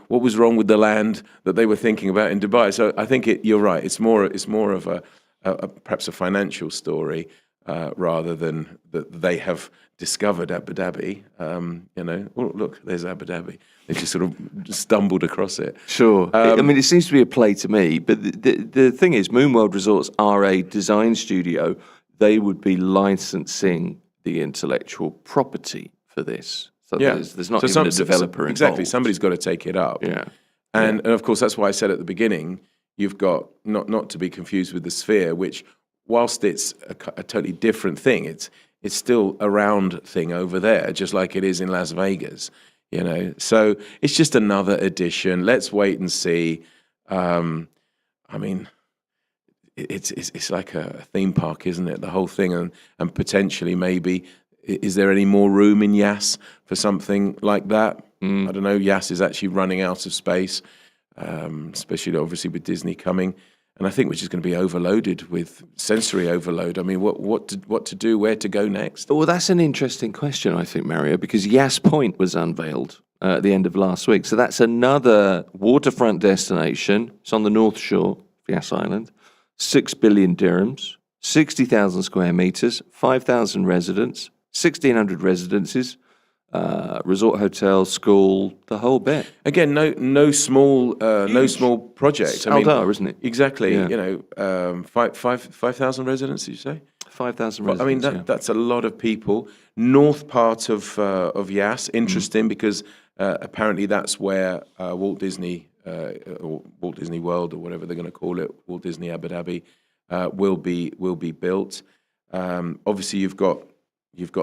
what was wrong with the land that they were thinking about in Dubai. So I think you're right. It's more of a perhaps a financial story rather than that they have discovered Abu Dhabi. Oh, look, there's Abu Dhabi. They just sort of stumbled across it. Sure. I mean, it seems to be a play to me, but the thing is, Moon World Resorts are a design studio. They would be licensing the intellectual property for this. So there's not even a developer involved. Exactly. Somebody's got to take it up. Yeah. And of course, that's why I said at the beginning, you've got, not to be confused with the Sphere, which, whilst it's a totally different thing, it's still a round thing over there, just like it is in Las Vegas, So it's just another edition. Let's wait and see. I mean, it's like a theme park, isn't it? The whole thing, and potentially maybe, is there any more room in Yas for something like that? I don't know. Yas is actually running out of space, especially obviously with Disney coming. And I think we're just going to be overloaded with sensory overload. I mean, what to do, where to go next? Well, that's an interesting question, I think, Mario, because Yas Point was unveiled at the end of last week. So that's another waterfront destination. It's on the North Shore of Yas Island. 6 billion dirhams, 60,000 square meters, 5,000 residents, 1,600 residences, resort hotel, school, the whole bit. Again, no small project. It's Aldar, isn't it? Exactly. Yeah. You know, 5,000 residents. Did you say? 5,000 I mean, residents. that's a lot of people. North part of Yas, interesting because apparently that's where Walt Disney or Walt Disney World, or whatever they're going to call it, Walt Disney Abu Dhabi, will be built. Obviously, you've got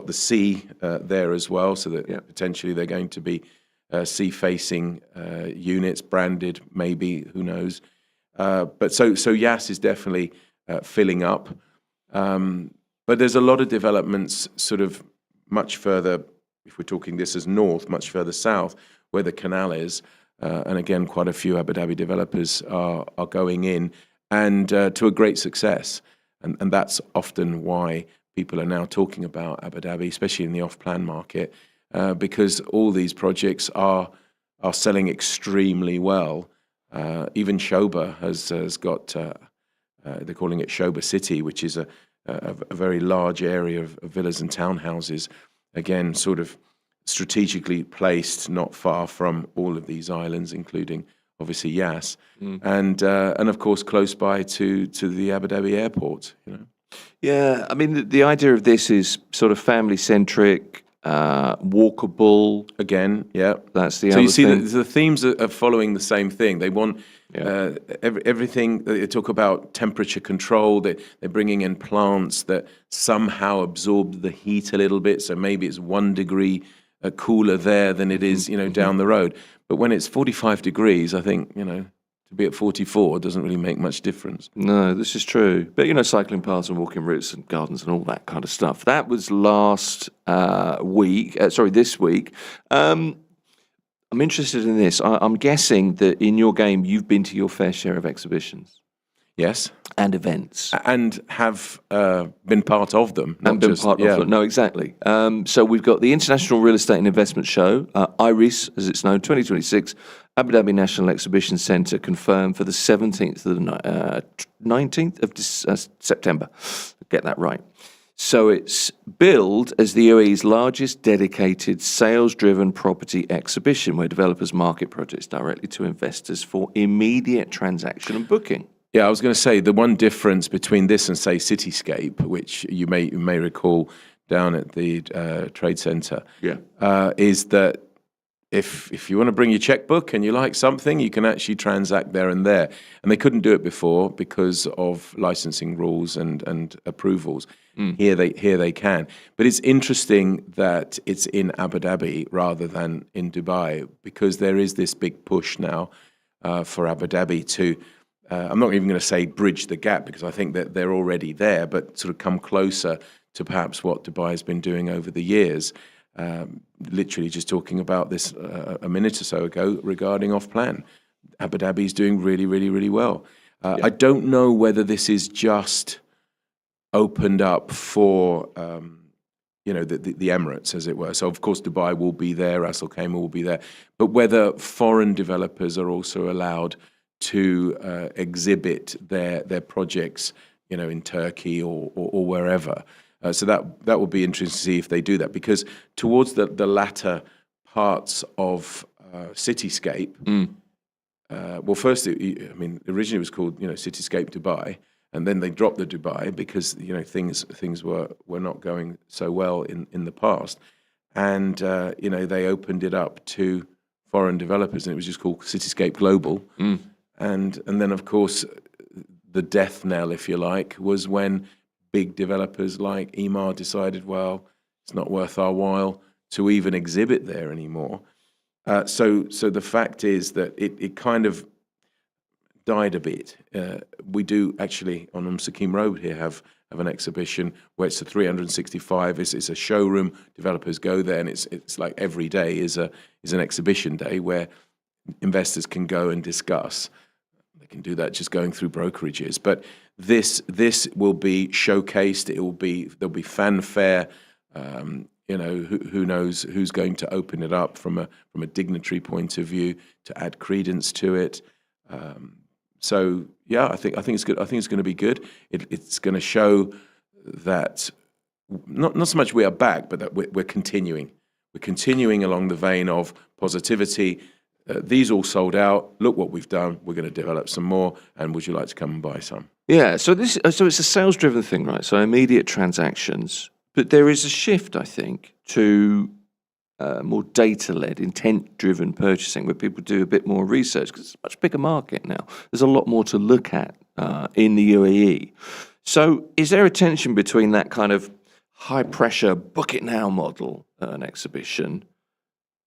the sea there as well, so that potentially they're going to be sea-facing units, branded, maybe, who knows. But so Yas is definitely filling up. But there's a lot of developments sort of much further, if we're talking this as north, much further south, where the canal is. And again, quite a few Abu Dhabi developers are going in, and to a great success. And that's often why people are now talking about Abu Dhabi, especially in the off-plan market, because all these projects are selling extremely well. Even Shoba has got, they're calling it Shoba City, which is a very large area of villas and townhouses, again, sort of strategically placed not far from all of these islands, including obviously Yas, and of course close by to the Abu Dhabi airport. You know. Yeah, I mean, the idea of this is sort of family-centric, walkable. Again, yeah. That's the so other you see thing. the themes are following the same thing. They want everything. They talk about temperature control. They're bringing in plants that somehow absorb the heat a little bit. So maybe it's 1 degree cooler there than it is, down the road. But when it's 45 degrees, I think, to be at 44 doesn't really make much difference. No, this is true. But, cycling paths and walking routes and gardens and all that kind of stuff. That was this week. I'm interested in this. I'm guessing that in your game, you've been to your fair share of exhibitions. Yes. And events. And have been part of them. And been part of them. No, exactly. So we've got the International Real Estate and Investment Show, IRES, as it's known, 2026, Abu Dhabi National Exhibition Centre, confirmed for the 17th to the 19th of September. Get that right. So it's billed as the UAE's largest dedicated sales-driven property exhibition, where developers market projects directly to investors for immediate transaction and booking. Yeah, I was going to say the one difference between this and, say, Cityscape, which you may recall down at the Trade Centre, is that if you want to bring your checkbook and you like something, you can actually transact there and there. And they couldn't do it before because of licensing rules and approvals. Here they can. But it's interesting that it's in Abu Dhabi rather than in Dubai, because there is this big push now for Abu Dhabi to, I'm not even going to say bridge the gap, because I think that they're already there, but sort of come closer to perhaps what Dubai has been doing over the years. Literally just talking about this a minute or so ago regarding off-plan. Abu Dhabi is doing really, really, really well. I don't know whether this is just opened up for, the Emirates, as it were. So, of course, Dubai will be there, Ras Al Khaimah will be there. But whether foreign developers are also allowed to exhibit their projects, in Turkey or wherever. So that will be interesting to see if they do that, because towards the latter parts of Cityscape, well, first, originally it was called Cityscape Dubai, and then they dropped the Dubai because things were not going so well in the past, and they opened it up to foreign developers, and it was just called Cityscape Global, and then of course the death knell, if you like, was when big developers like Emaar decided, well, it's not worth our while to even exhibit there anymore. So the fact is that it kind of died a bit. We do actually on Sakim Road here have an exhibition where it's a 365. It's a showroom. Developers go there, and it's like every day is an exhibition day where investors can go and discuss. They can do that just going through brokerages, but this will be showcased. There'll be fanfare. Who knows who's going to open it up from a dignitary point of view to add credence to it. So yeah, I think it's good. I think it's going to be good. It's going to show that not so much we are back, but that we're continuing. We're continuing along the vein of positivity. These all sold out. Look what we've done. We're going to develop some more. And would you like to come and buy some? Yeah, so it's a sales-driven thing, right? So immediate transactions, but there is a shift, I think, to more data-led, intent-driven purchasing, where people do a bit more research because it's a much bigger market now. There's a lot more to look at in the UAE. So, is there a tension between that kind of high-pressure, book-it-now model at an exhibition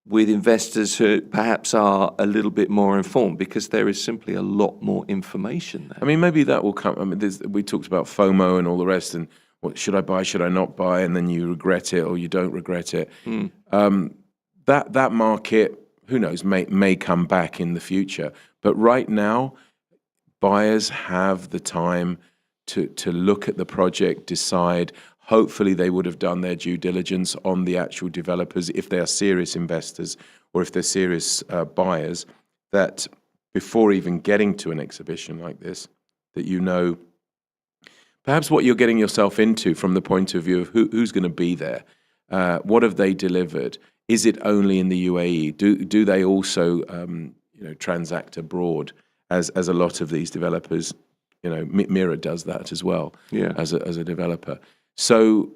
with investors who perhaps are a little bit more informed because there is simply a lot more information there? I mean, maybe that will come. I mean, we talked about FOMO and all the rest, and what should I buy, should I not buy, and then you regret it or you don't regret it. That market, who knows, may come back in the future. But right now, buyers have the time to look at the project, decide. Hopefully they would have done their due diligence on the actual developers if they are serious investors or if they're serious buyers, that before even getting to an exhibition like this, that you know perhaps what you're getting yourself into from the point of view of who's going to be there. What have they delivered? Is it only in the UAE? Do they also transact abroad as a lot of these developers? Mira does that as well as a developer. So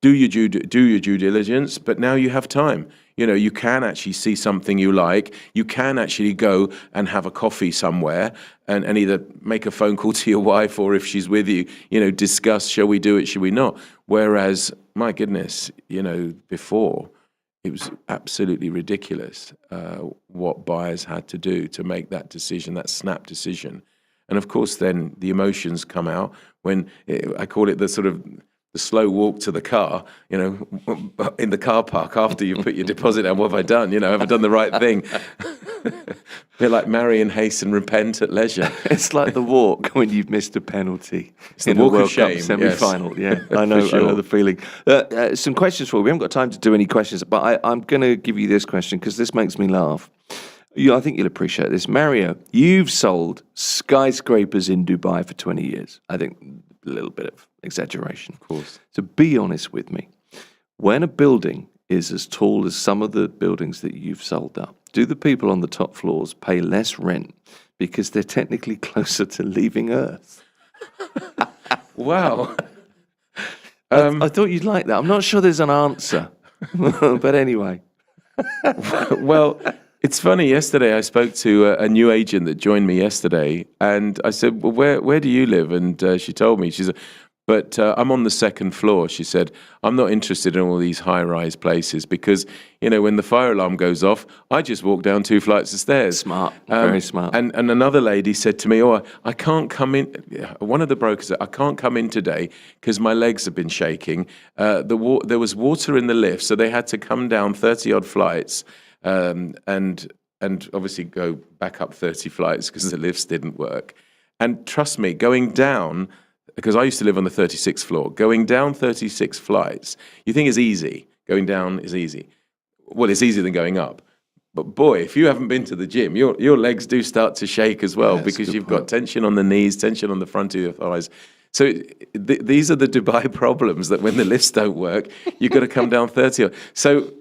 do your due diligence, but now you have time. You can actually see something you like. You can actually go and have a coffee somewhere and either make a phone call to your wife or if she's with you, discuss, shall we do it, shall we not? Whereas, my goodness, before, it was absolutely ridiculous what buyers had to do to make that decision, that snap decision. And of course, then the emotions come out when I call it the sort of the slow walk to the car, in the car park after you put your deposit down. What have I done? Have I done the right thing? Bit like marry in haste and repent at leisure. It's like the walk when you've missed a penalty in a World Cup semi-final. Yes. Yeah, I know the feeling. Some questions for you. We haven't got time to do any questions, but I'm going to give you this question because this makes me laugh. I think you'll appreciate this. Mario, you've sold skyscrapers in Dubai for 20 years. I think a little bit of exaggeration. Of course. So be honest with me. When a building is as tall as some of the buildings that you've sold up, do the people on the top floors pay less rent because they're technically closer to leaving Earth? Wow. I thought you'd like that. I'm not sure there's an answer. But anyway. Well, it's funny. Yesterday, I spoke to a new agent that joined me yesterday, and I said, "Well, where do you live?" And she told me, she said, "But I'm on the second floor." She said, "I'm not interested in all these high-rise places because, when the fire alarm goes off, I just walk down 2 flights of stairs." Smart, very smart. And another lady said to me, "Oh, I can't come in." One of the brokers said, "I can't come in today because my legs have been shaking. There was water in the lift, so they had to come down 30-odd flights." And obviously go back up 30 flights because the lifts didn't work. And trust me, going down, because I used to live on the 36th floor, going down 36 flights, you think is easy. Going down is easy. Well, it's easier than going up. But boy, if you haven't been to the gym, your legs do start to shake as well because you've got tension on the knees, tension on the front of your thighs. So these are the Dubai problems that when the lifts don't work, you've got to come down 30. So,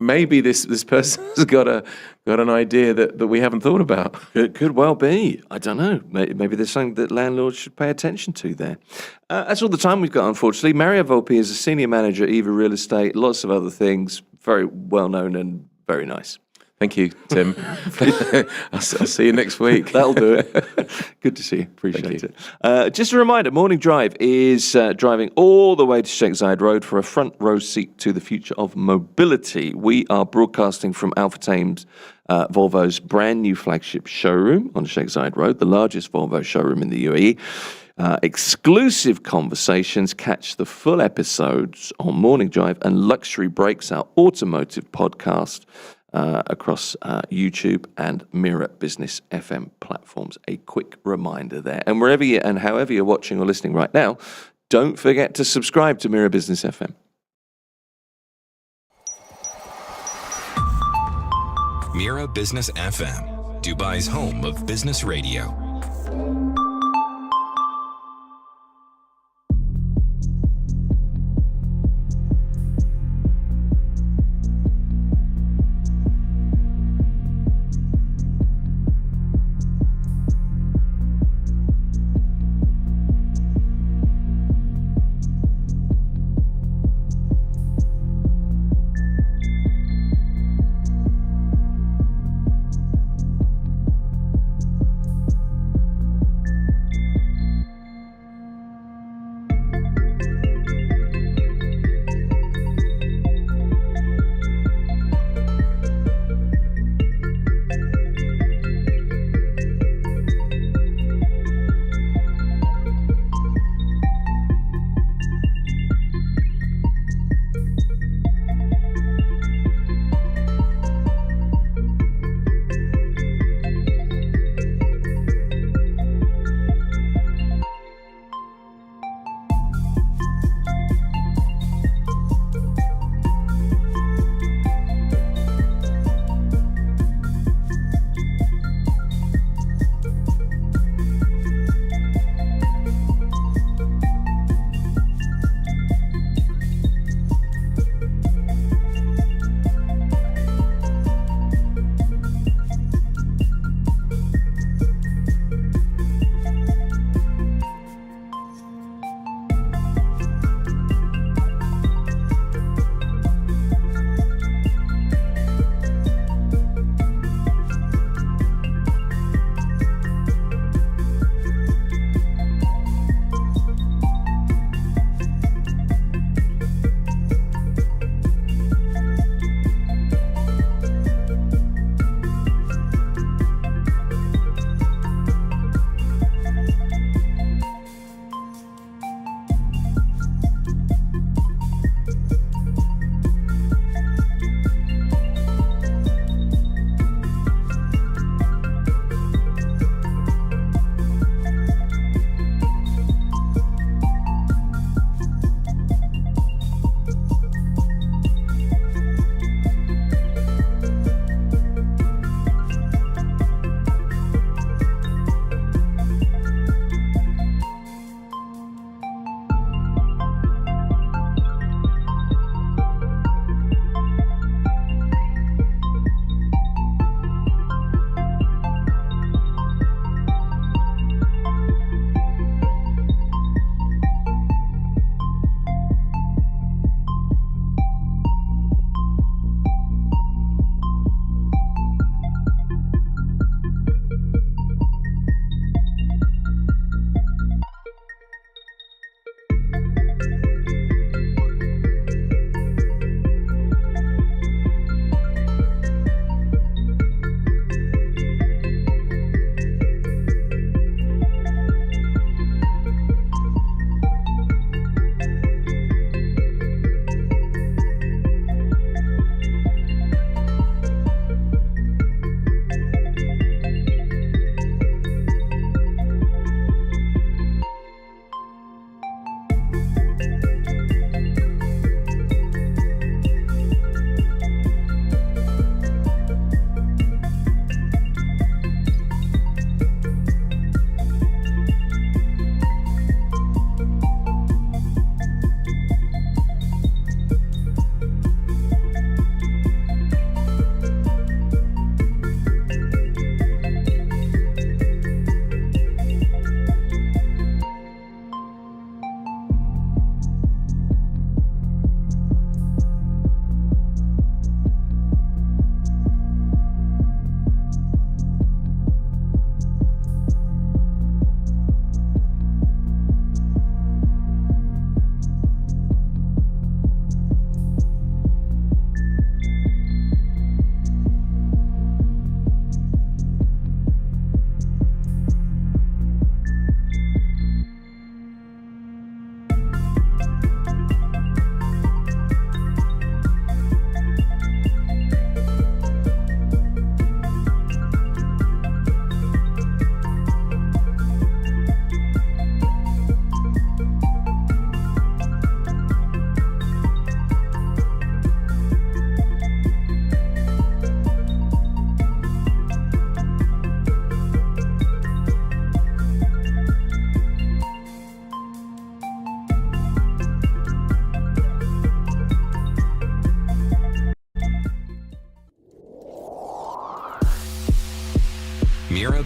maybe this person's got an idea that we haven't thought about. It could well be. I don't know. Maybe there's something that landlords should pay attention to there. That's all the time we've got, unfortunately. Mario Volpi is a senior manager at Eva Real Estate, lots of other things, very well known and very nice. Thank you, Tim. I'll see you next week. That'll do it. Good to see you. Appreciate it. Just a reminder, Morning Drive is driving all the way to Sheikh Zayed Road for a front row seat to the future of mobility. We are broadcasting from Alpha Thames Volvo's brand new flagship showroom on Sheikh Zayed Road, the largest Volvo showroom in the UAE. Exclusive conversations. Catch the full episodes on Morning Drive and Luxury Breaks, our automotive podcast, across YouTube and Mira Business FM platforms. A quick reminder there. And wherever you and however you're watching or listening right now, don't forget to subscribe to Mira Business FM. Mira Business FM, Dubai's home of business radio.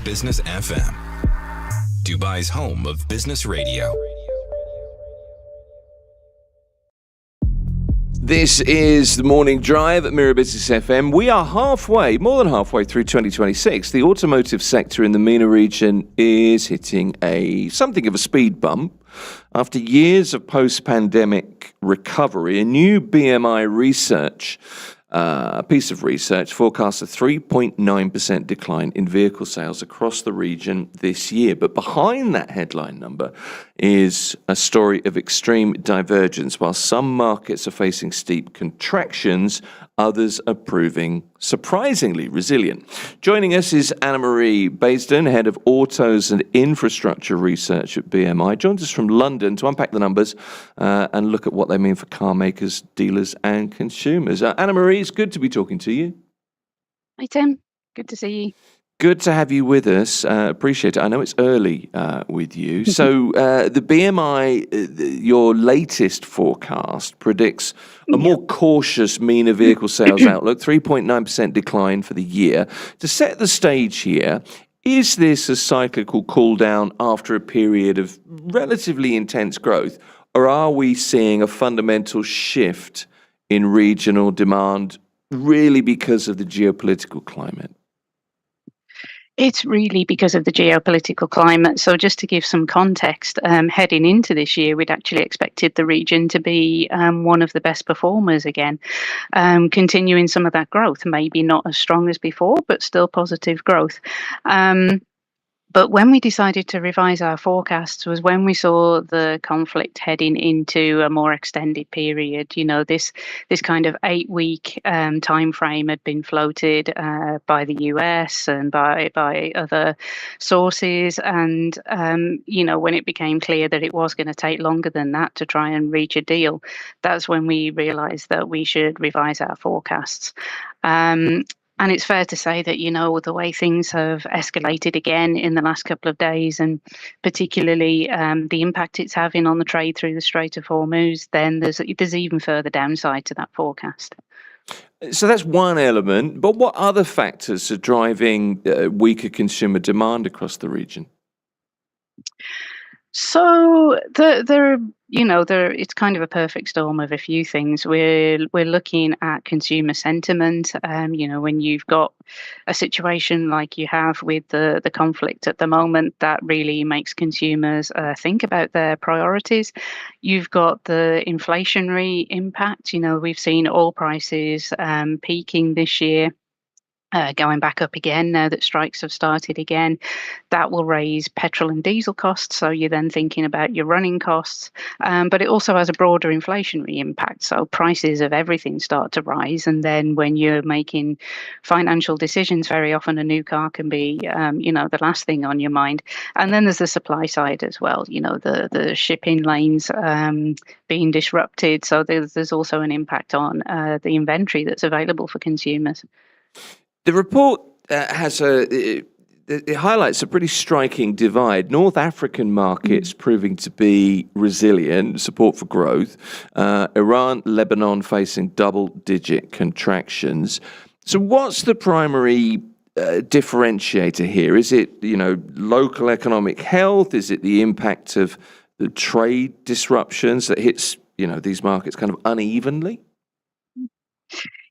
Business FM, Dubai's home of business radio. This is the Morning Drive at Mira Business FM. We are more than halfway through 2026. The automotive sector in the MENA region is hitting something of a speed bump. After years of post-pandemic recovery, a new BMI piece of research forecasts a 3.9% decline in vehicle sales across the region this year. But behind that headline number is a story of extreme divergence. While some markets are facing steep contractions, others are proving surprisingly resilient. Joining us is Anna-Marie Baisden, Head of Autos and Infrastructure Research at BMI. Joins us from London to unpack the numbers and look at what they mean for car makers, dealers and consumers. Anna-Marie, it's good to be talking to you. Hi, Tim. Good to see you. Good to have you with us. Appreciate it. I know it's early with you. So the BMI, your latest forecast predicts a more cautious MENA vehicle sales outlook, 3.9% decline for the year. To set the stage here, is this a cyclical cool down after a period of relatively intense growth, or are we seeing a fundamental shift in regional demand really because of the geopolitical climate? It's really because of the geopolitical climate. So just to give some context, heading into this year, we'd actually expected the region to be one of the best performers again, continuing some of that growth, maybe not as strong as before, but still positive growth. But when we decided to revise our forecasts was when we saw the conflict heading into a more extended period. You know, this kind of 8-week time frame had been floated by the US and by other sources. And, when it became clear that it was going to take longer than that to try and reach a deal, that's when we realized that we should revise our forecasts. And it's fair to say that, the way things have escalated again in the last couple of days, and particularly the impact it's having on the trade through the Strait of Hormuz, then there's even further downside to that forecast. So that's one element. But what other factors are driving weaker consumer demand across the region? So it's kind of a perfect storm of a few things. We're looking at consumer sentiment. When you've got a situation like you have with the conflict at the moment, that really makes consumers think about their priorities. You've got the inflationary impact. We've seen oil prices peaking this year. Going back up again now that strikes have started again. That will raise petrol and diesel costs, so you're then thinking about your running costs. But it also has a broader inflationary impact, so prices of everything start to rise. And then when you're making financial decisions, very often a new car can be, the last thing on your mind. And then there's the supply side as well, the shipping lanes being disrupted. So there's also an impact on the inventory that's available for consumers. The report it highlights a pretty striking divide. North African markets proving to be resilient, support for growth. Iran, Lebanon facing double-digit contractions. So what's the primary differentiator here? Is it, local economic health? Is it the impact of the trade disruptions that hits, these markets kind of unevenly?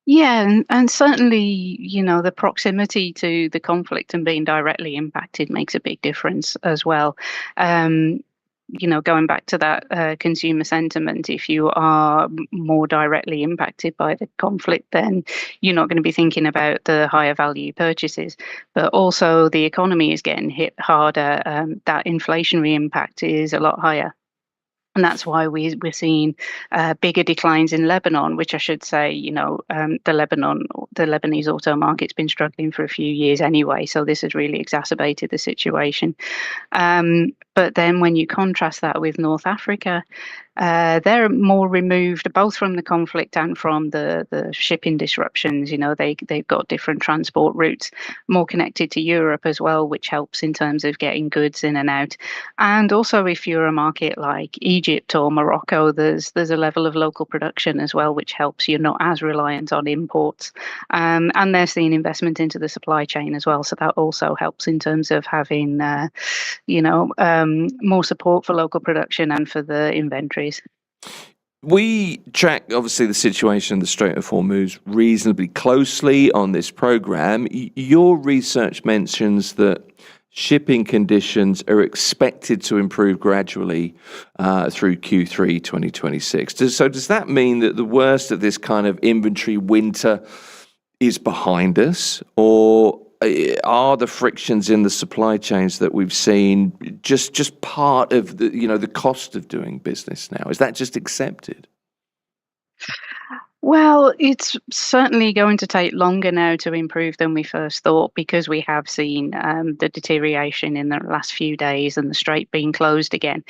Yeah, and certainly, the proximity to the conflict and being directly impacted makes a big difference as well. Going back to that consumer sentiment, if you are more directly impacted by the conflict, then you're not going to be thinking about the higher value purchases. But also the economy is getting hit harder. That inflationary impact is a lot higher. And that's why we're seeing bigger declines in Lebanon, which I should say, the Lebanese auto market's been struggling for a few years anyway. So this has really exacerbated the situation. But then when you contrast that with North Africa, they're more removed both from the conflict and from the shipping disruptions. They've got different transport routes, more connected to Europe as well, which helps in terms of getting goods in and out. And also, if you're a market like Egypt or Morocco, there's a level of local production as well, which helps. You're not as reliant on imports. And they're seeing investment into the supply chain as well. So that also helps in terms of having, more support for local production and for the inventories. We track, obviously, the situation in the Strait of Hormuz reasonably closely on this program. Your research mentions that shipping conditions are expected to improve gradually through Q3 2026. So does that mean that the worst of this kind of inventory winter is behind us, or are the frictions in the supply chains that we've seen just part of the cost of doing business now? Is that just accepted? Well, it's certainly going to take longer now to improve than we first thought, because we have seen the deterioration in the last few days and the strait being closed again.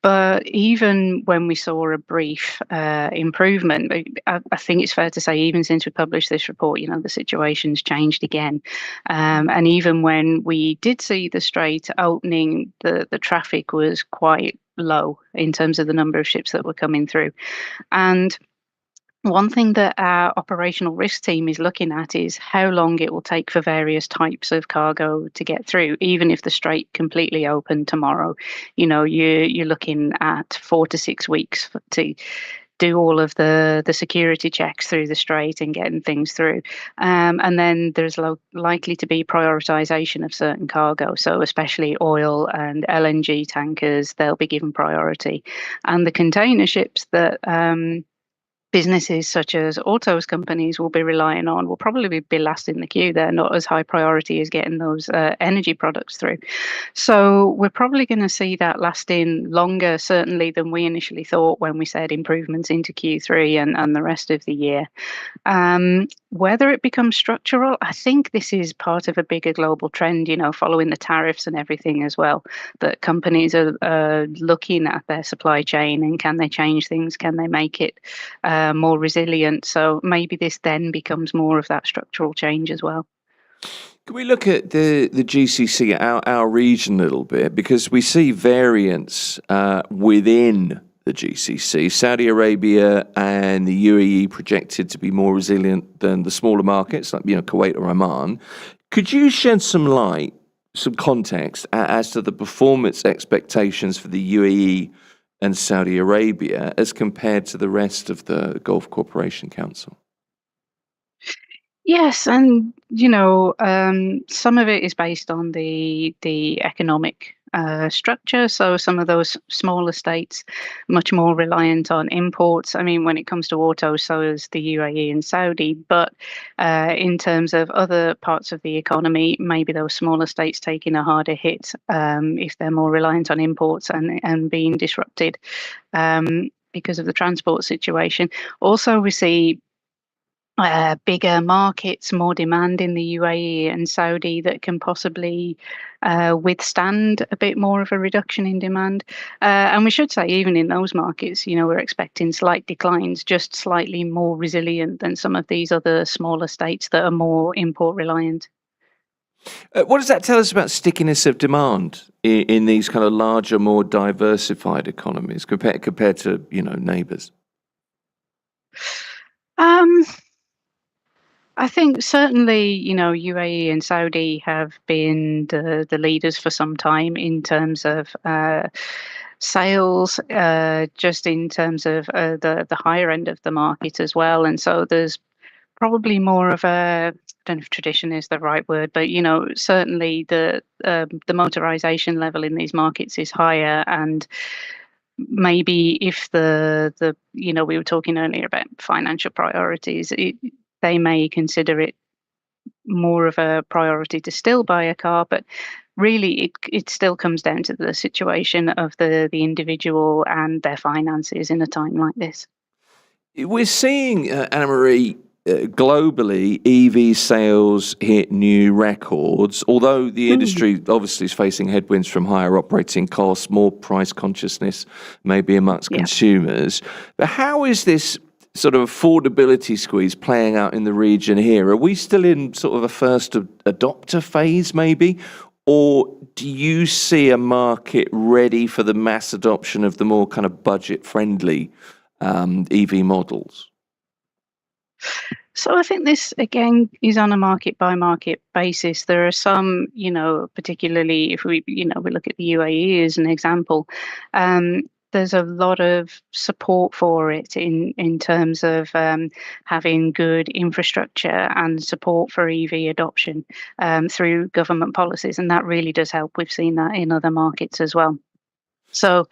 But even when we saw a brief improvement, I think it's fair to say, even since we published this report, the situation's changed again. And even when we did see the strait opening, the traffic was quite low in terms of the number of ships that were coming through. And one thing that our operational risk team is looking at is how long it will take for various types of cargo to get through, even if the strait completely opened tomorrow. You're looking at 4 to 6 weeks to do all of the security checks through the strait and getting things through. And then there's likely to be prioritization of certain cargo. So especially oil and LNG tankers, they'll be given priority. And the container ships that businesses such as autos companies will be relying on will probably be last in the queue. They're not as high priority as getting those energy products through. So we're probably going to see that lasting longer, certainly, than we initially thought when we said improvements into Q3 and the rest of the year. Whether it becomes structural, I think this is part of a bigger global trend, following the tariffs and everything as well, that companies are looking at their supply chain and can they change things? Can they make it more resilient? So maybe this then becomes more of that structural change as well. Can we look at the GCC, our region, a little bit? Because we see variance within the GCC. Saudi Arabia and the UAE projected to be more resilient than the smaller markets like Kuwait or Oman. Could you shed some light, some context as to the performance expectations for the UAE and Saudi Arabia as compared to the rest of the Gulf Cooperation Council? Yes, and some of it is based on the economic structure. So some of those smaller states, much more reliant on imports. I mean, when it comes to autos, so is the UAE and Saudi. But in terms of other parts of the economy, maybe those smaller states taking a harder hit if they're more reliant on imports and being disrupted because of the transport situation. Also, we see bigger markets, more demand in the UAE and Saudi that can possibly withstand a bit more of a reduction in demand. And we should say, even in those markets, we're expecting slight declines, just slightly more resilient than some of these other smaller states that are more import reliant. What does that tell us about stickiness of demand in these kind of larger, more diversified economies compared to neighbours? I think certainly, UAE and Saudi have been the leaders for some time in terms of sales, just in terms of the higher end of the market as well. And so there's probably more of a, I don't know if tradition is the right word, but certainly the motorization level in these markets is higher. And maybe if we were talking earlier about financial priorities, they may consider it more of a priority to still buy a car, but really it still comes down to the situation of the individual and their finances in a time like this. We're seeing, Anna Marie, globally, EV sales hit new records, although the industry obviously is facing headwinds from higher operating costs, more price consciousness maybe amongst consumers. But how is this sort of affordability squeeze playing out in the region here? Are we still in sort of a first adopter phase maybe? Or do you see a market ready for the mass adoption of the more kind of budget-friendly EV models? So I think this again is on a market by market basis. There are some, particularly if we look at the UAE as an example, there's a lot of support for it in terms of having good infrastructure and support for EV adoption through government policies, and that really does help. We've seen that in other markets as well. So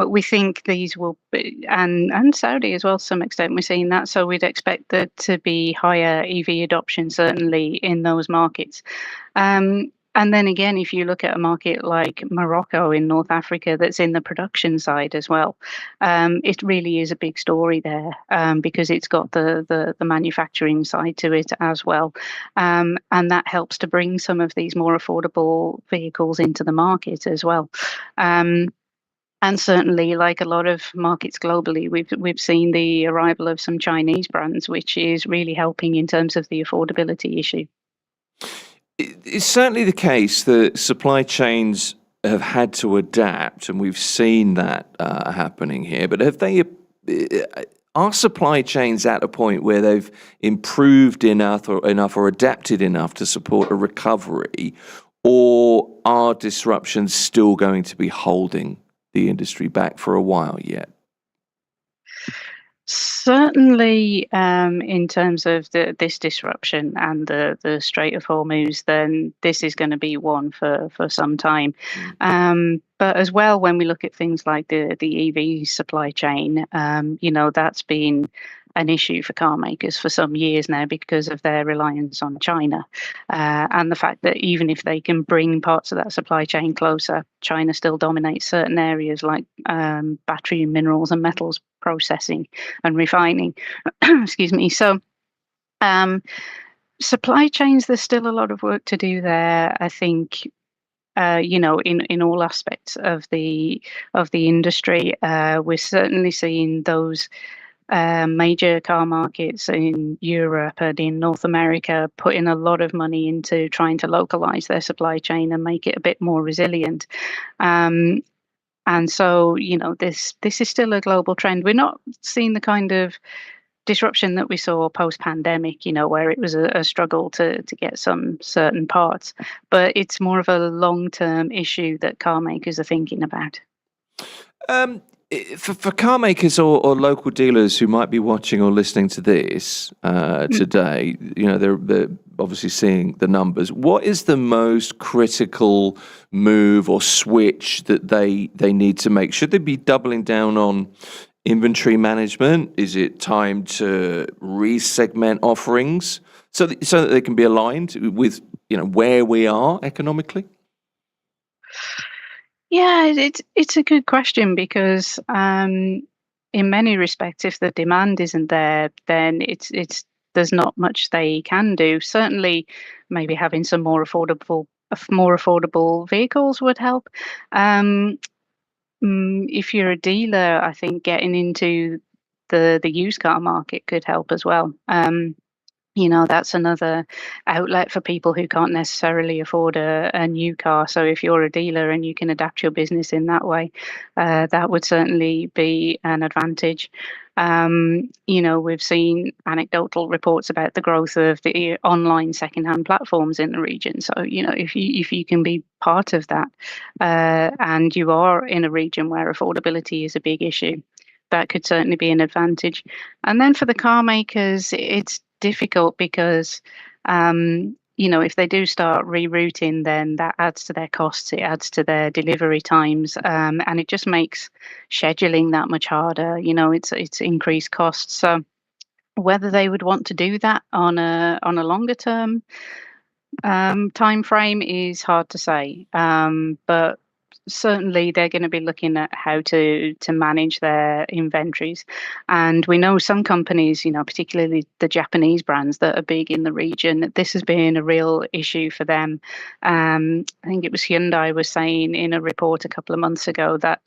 we think these will be, and Saudi as well to some extent, we're seeing that. So we'd expect there to be higher EV adoption, certainly in those markets. And then again, if you look at a market like Morocco in North Africa that's in the production side as well, it really is a big story there because it's got the manufacturing side to it as well. And that helps to bring some of these more affordable vehicles into the market as well. And certainly, like a lot of markets globally, we've seen the arrival of some Chinese brands, which is really helping in terms of the affordability issue. It's certainly the case that supply chains have had to adapt, and we've seen that happening here. But are supply chains at a point where they've improved enough or adapted enough to support a recovery, or are disruptions still going to be holding the industry back for a while yet? Certainly, in terms of this disruption and the Strait of Hormuz, then this is going to be one for some time. But as well, when we look at things like the EV supply chain, that's been an issue for car makers for some years now because of their reliance on China. And the fact that even if they can bring parts of that supply chain closer, China still dominates certain areas like battery minerals and metals processing and refining. Excuse me. So supply chains, there's still a lot of work to do there. I think in all aspects of the industry, we're certainly seeing those major car markets in Europe and in North America putting a lot of money into trying to localize their supply chain and make it a bit more resilient. And so, this is still a global trend. We're not seeing the kind of disruption that we saw post-pandemic, where it was a struggle to get some certain parts. But it's more of a long-term issue that car makers are thinking about. For car makers or local dealers who might be watching or listening to this today, they're obviously seeing the numbers. What is the most critical move or switch that they need to make? Should they be doubling down on inventory management? Is it time to resegment offerings so that they can be aligned with where we are economically? Yeah, it's a good question because in many respects, if the demand isn't there, then there's not much they can do. Certainly, maybe having some more affordable vehicles would help. If you're a dealer, I think getting into the used car market could help as well. That's another outlet for people who can't necessarily afford a new car. So if you're a dealer and you can adapt your business in that way, that would certainly be an advantage. We've seen anecdotal reports about the growth of the online secondhand platforms in the region. So, if you can be part of that and you are in a region where affordability is a big issue, that could certainly be an advantage. And then for the car makers, it's difficult because if they do start rerouting, then that adds to their costs, it adds to their delivery times, and it just makes scheduling that much harder. It's increased costs. So whether they would want to do that on a longer term time frame is hard to say, but certainly they're going to be looking at how to manage their inventories. And we know some companies, particularly the Japanese brands that are big in the region, this has been a real issue for them. I think it was Hyundai was saying in a report a couple of months ago that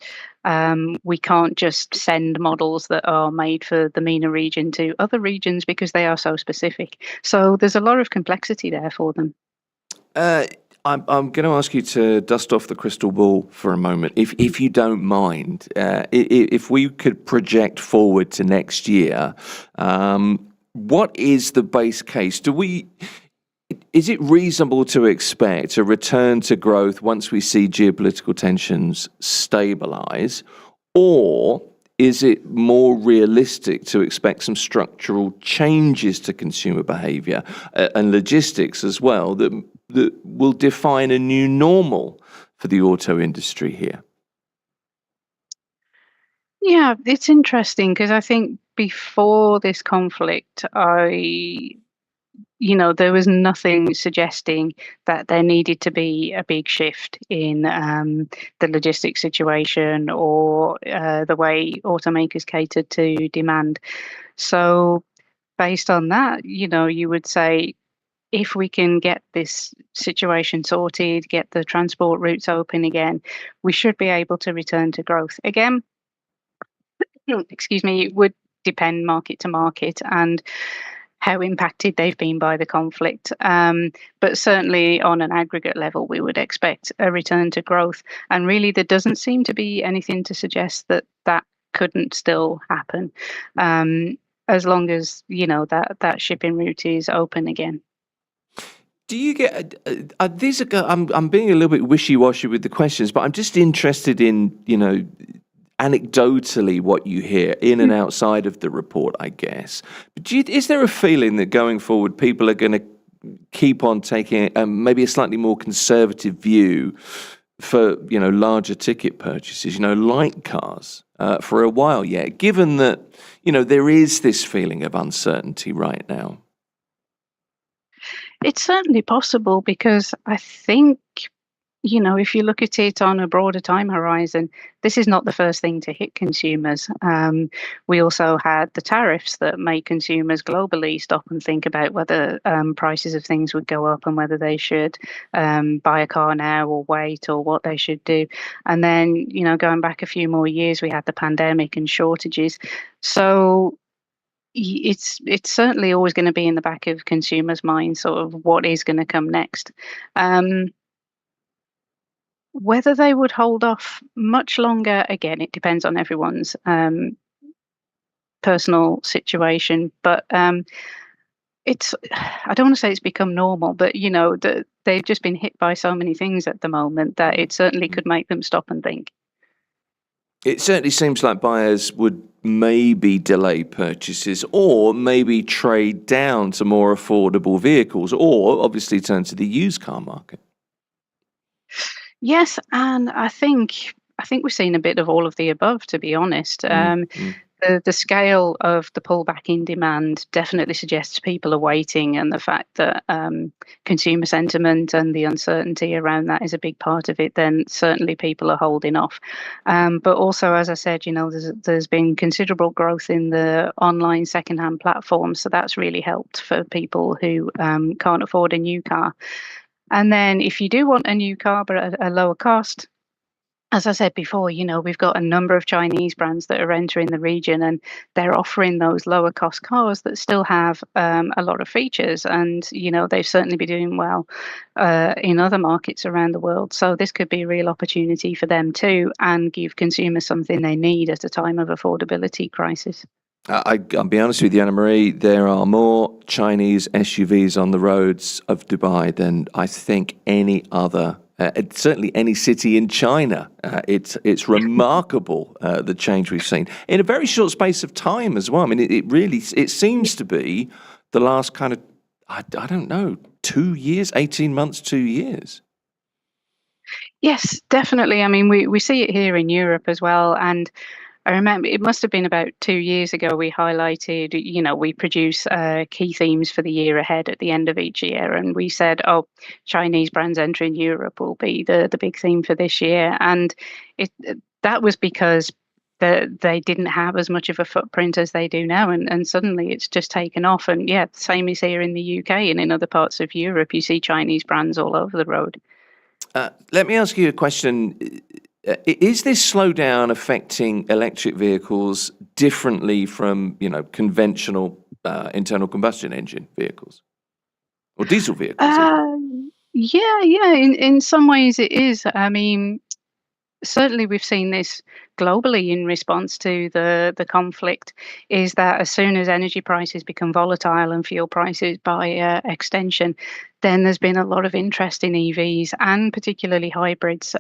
we can't just send models that are made for the MENA region to other regions because they are so specific. So there's a lot of complexity there for them. I'm going to ask you to dust off the crystal ball for a moment, if you don't mind. If we could project forward to next year, what is the base case? Is it reasonable to expect a return to growth once we see geopolitical tensions stabilise, or is it more realistic to expect some structural changes to consumer behaviour and logistics as well that will define a new normal for the auto industry here? Yeah, it's interesting because I think before this conflict, there was nothing suggesting that there needed to be a big shift in the logistics situation or the way automakers catered to demand. So based on that, you would say if we can get this situation sorted, get the transport routes open again, we should be able to return to growth again. Excuse me, it would depend market to market and how impacted they've been by the conflict. But certainly on an aggregate level, we would expect a return to growth. And really, there doesn't seem to be anything to suggest that that couldn't still happen, as long as, that shipping route is open again. Do you get these? I'm being a little bit wishy-washy with the questions, but I'm just interested in, anecdotally what you hear in and outside of the report, I guess. But is there a feeling that going forward people are going to keep on taking maybe a slightly more conservative view for, larger ticket purchases, light cars for a while yet, given that, there is this feeling of uncertainty right now? It's certainly possible because I think, if you look at it on a broader time horizon, this is not the first thing to hit consumers. We also had the tariffs that made consumers globally stop and think about whether prices of things would go up and whether they should buy a car now or wait or what they should do. And then, going back a few more years, we had the pandemic and shortages. So it's certainly always going to be in the back of consumers' minds, sort of what is going to come next. Whether they would hold off much longer, again, it depends on everyone's personal situation. But it's, I don't want to say it's become normal, but they've just been hit by so many things at the moment that it certainly could make them stop and think. It certainly seems like buyers would maybe delay purchases or maybe trade down to more affordable vehicles or obviously turn to the used car market. Yes, and I think we're seeing a bit of all of the above, to be honest. The scale of the pullback in demand definitely suggests people are waiting, and the fact that consumer sentiment and the uncertainty around that is a big part of it, then certainly people are holding off. But also, as I said, there's been considerable growth in the online secondhand platforms, so that's really helped for people who can't afford a new car. And then if you do want a new car but at a lower cost, as I said before, we've got a number of Chinese brands that are entering the region and they're offering those lower cost cars that still have a lot of features. And, they've certainly been doing well in other markets around the world. So this could be a real opportunity for them too and give consumers something they need at a time of affordability crisis. I'll be honest with you, Anna Marie, there are more Chinese SUVs on the roads of Dubai than I think any other, certainly any city in China. It's remarkable, the change we've seen in a very short space of time as well. I mean, it seems to be the last kind of, I don't know, 2 years, 18 months, 2 years. Yes, definitely. I mean, we see it here in Europe as well. And I remember it must have been about 2 years ago we highlighted, we produce key themes for the year ahead at the end of each year. And we said, oh, Chinese brands entering Europe will be the big theme for this year. And that was because they didn't have as much of a footprint as they do now. And suddenly it's just taken off. And yeah, the same is here in the UK and in other parts of Europe. You see Chinese brands all over the road. Let me ask you a question. Is this slowdown affecting electric vehicles differently from, conventional internal combustion engine vehicles or diesel vehicles? Yeah. In some ways it is. I mean, certainly we've seen this globally in response to the conflict, is that as soon as energy prices become volatile and fuel prices by extension, then there's been a lot of interest in EVs and particularly hybrids,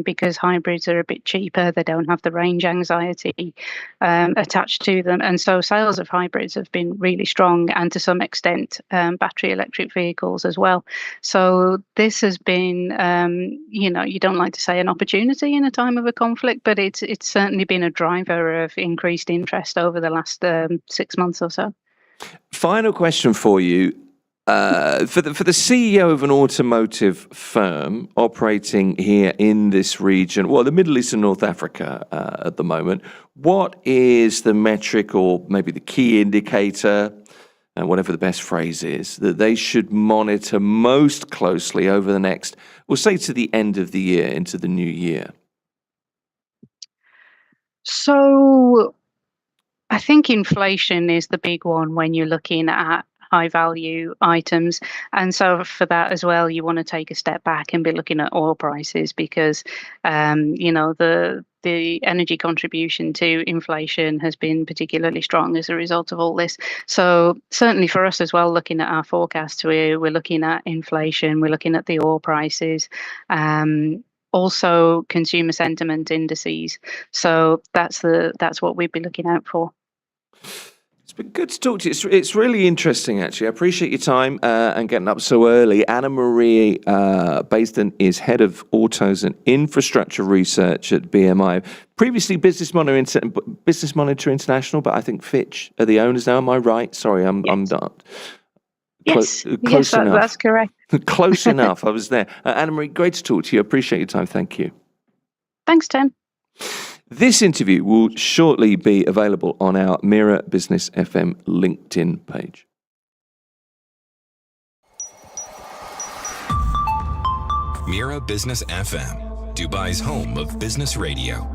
because hybrids are a bit cheaper. They don't have the range anxiety attached to them. And so sales of hybrids have been really strong, and to some extent battery electric vehicles as well. So this has been, you don't like to say an opportunity in a time of a conflict, but it's certainly been a driver of increased interest over the last 6 months or so. Final question for you. For the CEO of an automotive firm operating here in this region, the Middle East and North Africa at the moment, what is the metric or maybe the key indicator, whatever the best phrase is, that they should monitor most closely over the next, we'll say to the end of the year, into the new year? So I think inflation is the big one when you're looking at high value items. And so for that as well, you want to take a step back and be looking at oil prices, because, the energy contribution to inflation has been particularly strong as a result of all this. So certainly for us as well, looking at our forecasts, we're looking at inflation, we're looking at the oil prices, also consumer sentiment indices. So that's what we'd be looking out for. It's been good to talk to you. It's really interesting, actually. I appreciate your time and getting up so early. Anna Marie Basden is Head of Autos and Infrastructure Research at BMI. Previously Business Monitor International, but I think Fitch are the owners now. Am I right? Sorry, I'm not. Yes, close enough. That's correct. Close enough. I was there. Anna Marie, great to talk to you. I appreciate your time. Thank you. Thanks, Tim. This interview will shortly be available on our Mira Business FM LinkedIn page. Mira Business FM, Dubai's home of business radio.